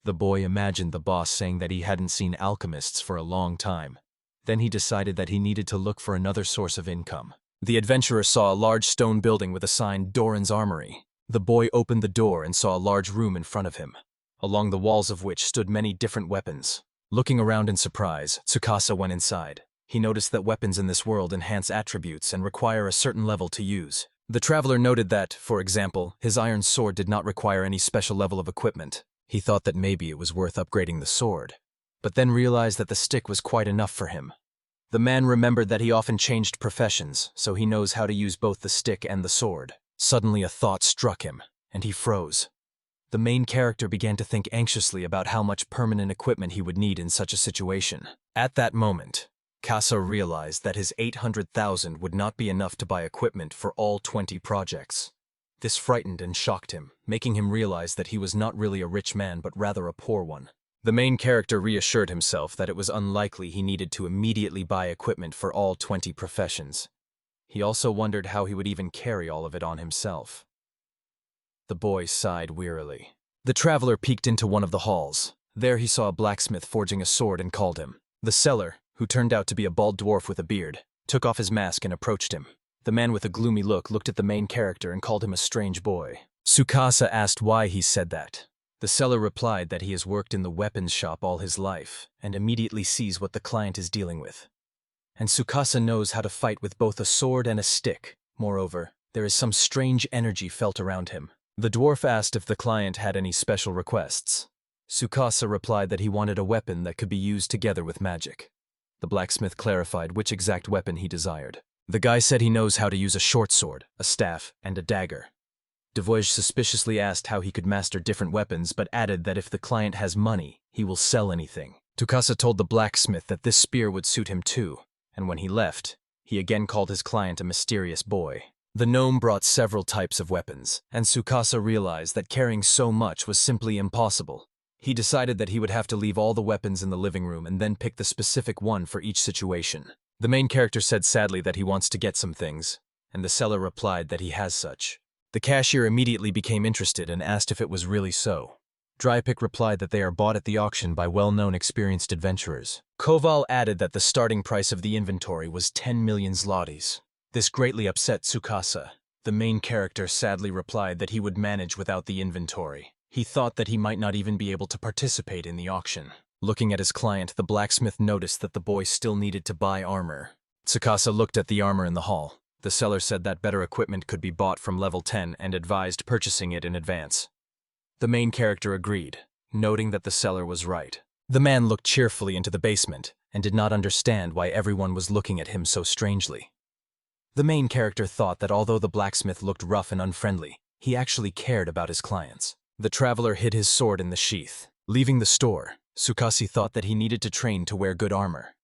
The boy imagined the boss saying that he hadn't seen alchemists for a long time. Then he decided that he needed to look for another source of income. The adventurer saw a large stone building with a sign Doran's Armory. The boy opened the door and saw a large room in front of him, along the walls of which stood many different weapons. Looking around in surprise, Tsukasa went inside. He noticed that weapons in this world enhance attributes and require a certain level to use. The traveler noted that, for example, his iron sword did not require any special level of equipment. He thought that maybe it was worth upgrading the sword, but then realized that the stick was quite enough for him. The man remembered that he often changed professions, so he knows how to use both the stick and the sword. Suddenly a thought struck him, and he froze. The main character began to think anxiously about how much permanent equipment he would need in such a situation. At that moment, Casa realized that his 800,000 would not be enough to buy equipment for all 20 projects. This frightened and shocked him, making him realize that he was not really a rich man but rather a poor one. The main character reassured himself that it was unlikely he needed to immediately buy equipment for all 20 professions. He also wondered how he would even carry all of it on himself. The boy sighed wearily. The traveler peeked into one of the halls. There he saw a blacksmith forging a sword and called him. The seller, who turned out to be a bald dwarf with a beard, took off his mask and approached him. The man with a gloomy look looked at the main character and called him a strange boy. Tsukasa asked why he said that. The seller replied that he has worked in the weapons shop all his life and immediately sees what the client is dealing with. And Tsukasa knows how to fight with both a sword and a stick. Moreover, there is some strange energy felt around him. The dwarf asked if the client had any special requests. Tsukasa replied that he wanted a weapon that could be used together with magic. The blacksmith clarified which exact weapon he desired. The guy said he knows how to use a short sword, a staff, and a dagger. Devoige suspiciously asked how he could master different weapons, but added that if the client has money, he will sell anything. Tsukasa told the blacksmith that this spear would suit him too, and when he left, he again called his client a mysterious boy. The gnome brought several types of weapons, and Tsukasa realized that carrying so much was simply impossible. He decided that he would have to leave all the weapons in the living room and then pick the specific one for each situation. The main character said sadly that he wants to get some things, and the seller replied that he has such. The cashier immediately became interested and asked if it was really so. Drypick replied that they are bought at the auction by well-known experienced adventurers. Koval added that the starting price of the inventory was 10 million zlotys. This greatly upset Tsukasa. The main character sadly replied that he would manage without the inventory. He thought that he might not even be able to participate in the auction. Looking at his client, the blacksmith noticed that the boy still needed to buy armor. Tsukasa looked at the armor in the hall. The seller said that better equipment could be bought from level 10 and advised purchasing it in advance. The main character agreed, noting that the seller was right. The man looked cheerfully into the basement and did not understand why everyone was looking at him so strangely. The main character thought that although the blacksmith looked rough and unfriendly, he actually cared about his clients. The traveler hid his sword in the sheath. Leaving the store, Tsukasa thought that he needed to train to wear good armor.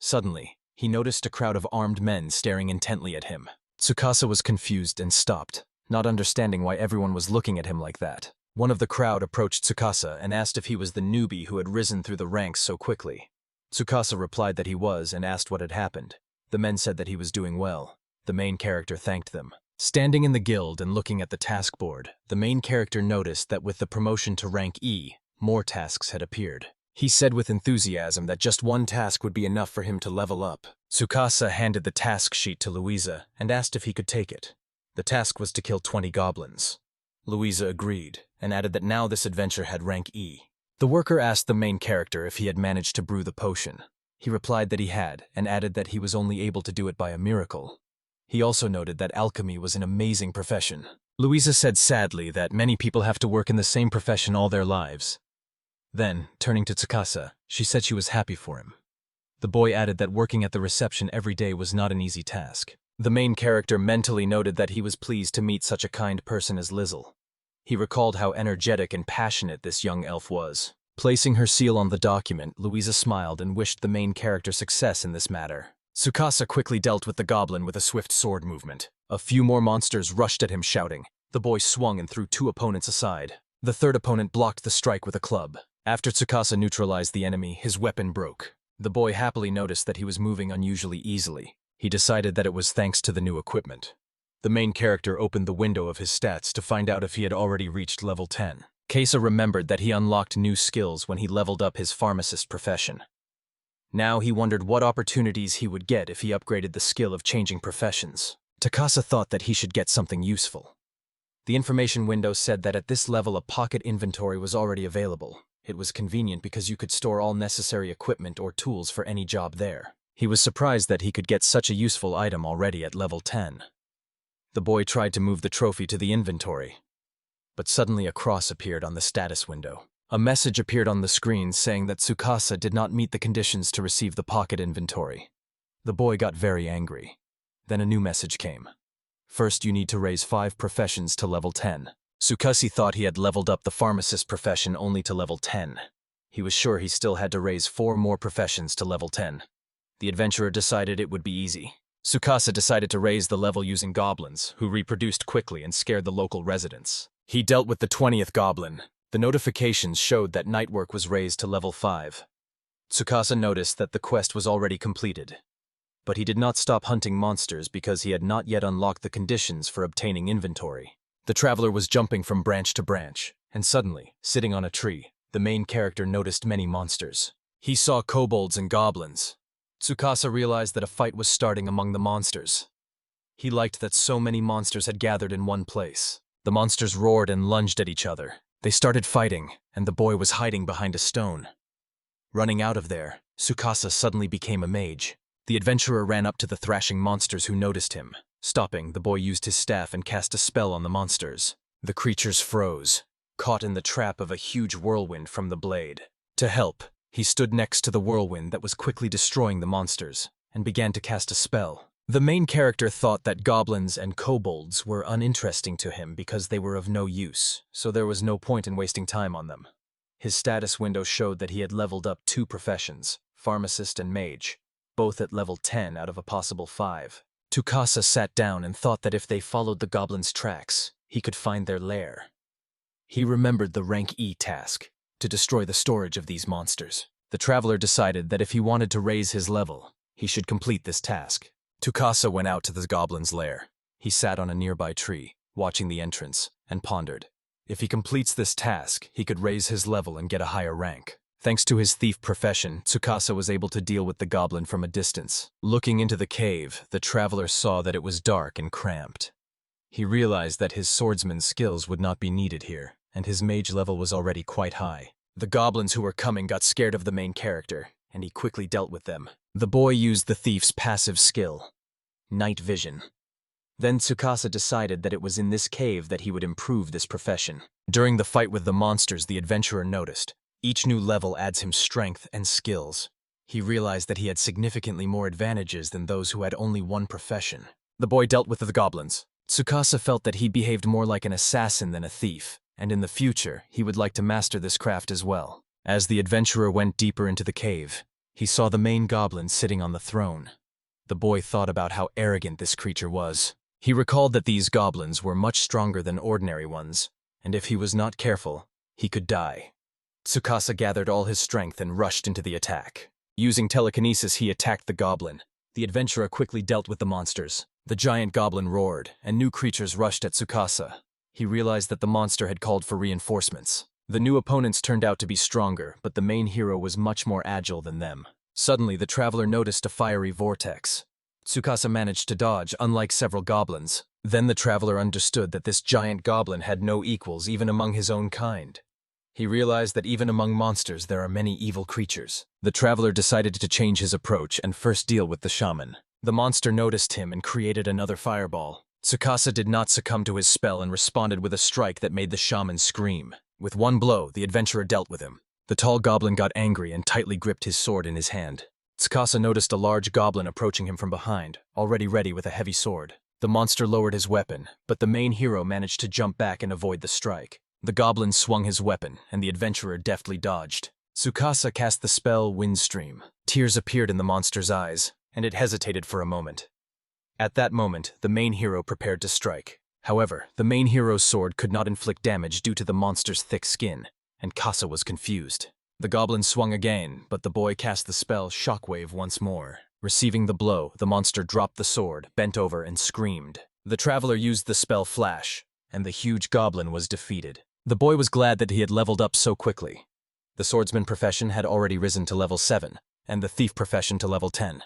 Suddenly, he noticed a crowd of armed men staring intently at him. Tsukasa was confused and stopped, not understanding why everyone was looking at him like that. One of the crowd approached Tsukasa and asked if he was the newbie who had risen through the ranks so quickly. Tsukasa replied that he was and asked what had happened. The men said that he was doing well. The main character thanked them. Standing in the guild and looking at the task board, the main character noticed that with the promotion to rank E, more tasks had appeared. He said with enthusiasm that just one task would be enough for him to level up. Tsukasa handed the task sheet to Louisa and asked if he could take it. The task was to kill 20 goblins. Louisa agreed, and added that now this adventure had rank E. The worker asked the main character if he had managed to brew the potion. He replied that he had, and added that he was only able to do it by a miracle. He also noted that alchemy was an amazing profession. Louisa said sadly that many people have to work in the same profession all their lives. Then, turning to Tsukasa, she said she was happy for him. The boy added that working at the reception every day was not an easy task. The main character mentally noted that he was pleased to meet such a kind person as Lizzle. He recalled how energetic and passionate this young elf was. Placing her seal on the document, Louisa smiled and wished the main character success in this matter. Tsukasa quickly dealt with the goblin with a swift sword movement. A few more monsters rushed at him shouting. The boy swung and threw 2 opponents aside. The third opponent blocked the strike with a club. After Tsukasa neutralized the enemy, his weapon broke. The boy happily noticed that he was moving unusually easily. He decided that it was thanks to the new equipment. The main character opened the window of his stats to find out if he had already reached level 10. Keisa remembered that he unlocked new skills when he leveled up his pharmacist profession. Now he wondered what opportunities he would get if he upgraded the skill of changing professions. Tsukasa thought that he should get something useful. The information window said that at this level a pocket inventory was already available. It was convenient because you could store all necessary equipment or tools for any job there. He was surprised that he could get such a useful item already at level 10. The boy tried to move the trophy to the inventory, but suddenly a cross appeared on the status window. A message appeared on the screen saying that Tsukasa did not meet the conditions to receive the pocket inventory. The boy got very angry. Then a new message came. First, you need to raise 5 professions to level 10. Tsukasa thought he had leveled up the pharmacist profession only to level 10. He was sure he still had to raise 4 more professions to level 10. The adventurer decided it would be easy. Tsukasa decided to raise the level using goblins, who reproduced quickly and scared the local residents. He dealt with the 20th goblin. The notifications showed that night work was raised to level 5. Tsukasa noticed that the quest was already completed. But he did not stop hunting monsters because he had not yet unlocked the conditions for obtaining inventory. The traveler was jumping from branch to branch, and suddenly, sitting on a tree, the main character noticed many monsters. He saw kobolds and goblins. Tsukasa realized that a fight was starting among the monsters. He liked that so many monsters had gathered in one place. The monsters roared and lunged at each other. They started fighting, and the boy was hiding behind a stone. Running out of there, Tsukasa suddenly became a mage. The adventurer ran up to the thrashing monsters who noticed him. Stopping, the boy used his staff and cast a spell on the monsters. The creatures froze, caught in the trap of a huge whirlwind from the blade. To help, he stood next to the whirlwind that was quickly destroying the monsters, and began to cast a spell. The main character thought that goblins and kobolds were uninteresting to him because they were of no use, so there was no point in wasting time on them. His status window showed that he had leveled up 2 professions, pharmacist and mage, both at level 10 out of a possible 5. Tsukasa sat down and thought that if they followed the goblins' tracks, he could find their lair. He remembered the rank E task, to destroy the storage of these monsters. The traveler decided that if he wanted to raise his level, he should complete this task. Tsukasa went out to the goblin's lair. He sat on a nearby tree, watching the entrance, and pondered. If he completes this task, he could raise his level and get a higher rank. Thanks to his thief profession, Tsukasa was able to deal with the goblin from a distance. Looking into the cave, the traveler saw that it was dark and cramped. He realized that his swordsman's skills would not be needed here, and his mage level was already quite high. The goblins who were coming got scared of the main character, and he quickly dealt with them. The boy used the thief's passive skill, night vision. Then Tsukasa decided that it was in this cave that he would improve this profession. During the fight with the monsters, the adventurer noticed. Each new level adds him strength and skills. He realized that he had significantly more advantages than those who had only one profession. The boy dealt with the goblins. Tsukasa felt that he behaved more like an assassin than a thief, and in the future, he would like to master this craft as well. As the adventurer went deeper into the cave, he saw the main goblin sitting on the throne. The boy thought about how arrogant this creature was. He recalled that these goblins were much stronger than ordinary ones, and if he was not careful, he could die. Tsukasa gathered all his strength and rushed into the attack. Using telekinesis, he attacked the goblin. The adventurer quickly dealt with the monsters. The giant goblin roared, and new creatures rushed at Tsukasa. He realized that the monster had called for reinforcements. The new opponents turned out to be stronger, but the main hero was much more agile than them. Suddenly, the traveler noticed a fiery vortex. Tsukasa managed to dodge, unlike several goblins. Then the traveler understood that this giant goblin had no equals even among his own kind. He realized that even among monsters there are many evil creatures. The traveler decided to change his approach and first deal with the shaman. The monster noticed him and created another fireball. Tsukasa did not succumb to his spell and responded with a strike that made the shaman scream. With one blow, the adventurer dealt with him. The tall goblin got angry and tightly gripped his sword in his hand. Tsukasa noticed a large goblin approaching him from behind, already ready with a heavy sword. The monster lowered his weapon, but the main hero managed to jump back and avoid the strike. The goblin swung his weapon, and the adventurer deftly dodged. Tsukasa cast the spell Windstream. Tears appeared in the monster's eyes, and it hesitated for a moment. At that moment, the main hero prepared to strike. However, the main hero's sword could not inflict damage due to the monster's thick skin, and Kasa was confused. The goblin swung again, but the boy cast the spell Shockwave once more. Receiving the blow, the monster dropped the sword, bent over, and screamed. The traveler used the spell Flash, and the huge goblin was defeated. The boy was glad that he had leveled up so quickly. The swordsman profession had already risen to level 7, and the thief profession to level 10.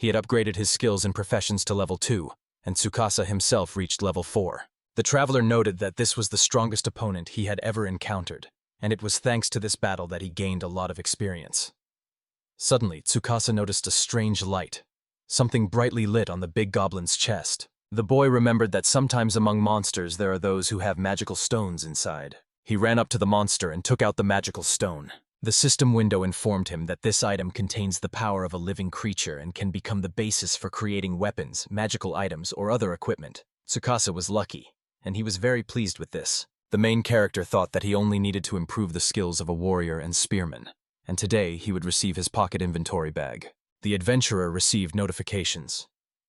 He had upgraded his skills and professions to level 2, and Tsukasa himself reached level 4. The traveler noted that this was the strongest opponent he had ever encountered, and it was thanks to this battle that he gained a lot of experience. Suddenly, Tsukasa noticed a strange light. Something brightly lit on the big goblin's chest. The boy remembered that sometimes among monsters there are those who have magical stones inside. He ran up to the monster and took out the magical stone. The system window informed him that this item contains the power of a living creature and can become the basis for creating weapons, magical items, or other equipment. Tsukasa was lucky, and he was very pleased with this. The main character thought that he only needed to improve the skills of a warrior and spearman, and today he would receive his pocket inventory bag. The adventurer received notifications.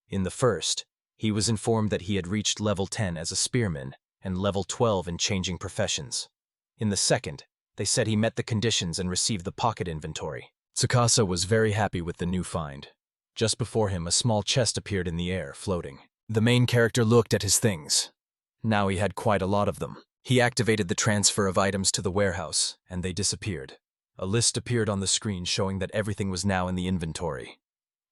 In the first, he was informed that he had reached level 10 as a spearman and level 12 in changing professions. In the second, they said he met the conditions and received the pocket inventory. Tsukasa was very happy with the new find. Just before him, a small chest appeared in the air, floating. The main character looked at his things. Now he had quite a lot of them. He activated the transfer of items to the warehouse, and they disappeared. A list appeared on the screen showing that everything was now in the inventory.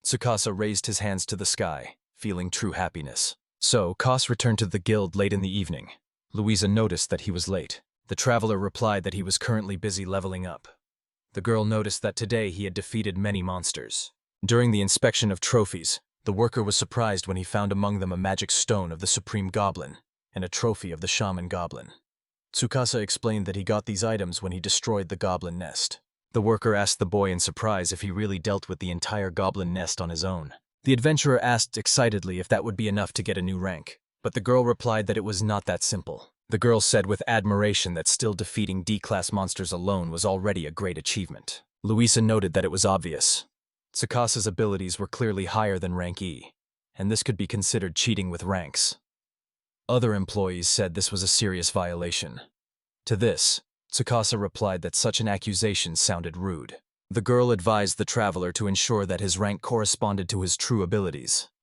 Tsukasa raised his hands to the sky, feeling true happiness. So, Kos returned to the guild late in the evening. Louisa noticed that he was late. The traveler replied that he was currently busy leveling up. The girl noticed that today he had defeated many monsters. During the inspection of trophies, the worker was surprised when he found among them a magic stone of the Supreme Goblin and a trophy of the Shaman Goblin. Tsukasa explained that he got these items when he destroyed the goblin nest. The worker asked the boy in surprise if he really dealt with the entire goblin nest on his own. The adventurer asked excitedly if that would be enough to get a new rank, but the girl replied that it was not that simple. The girl said with admiration that still defeating D-class monsters alone was already a great achievement. Louisa noted that it was obvious. Tsukasa's abilities were clearly higher than rank E, and this could be considered cheating with ranks. Other employees said this was a serious violation. To this, Tsukasa replied that such an accusation sounded rude. The girl advised the traveler to ensure that his rank corresponded to his true abilities.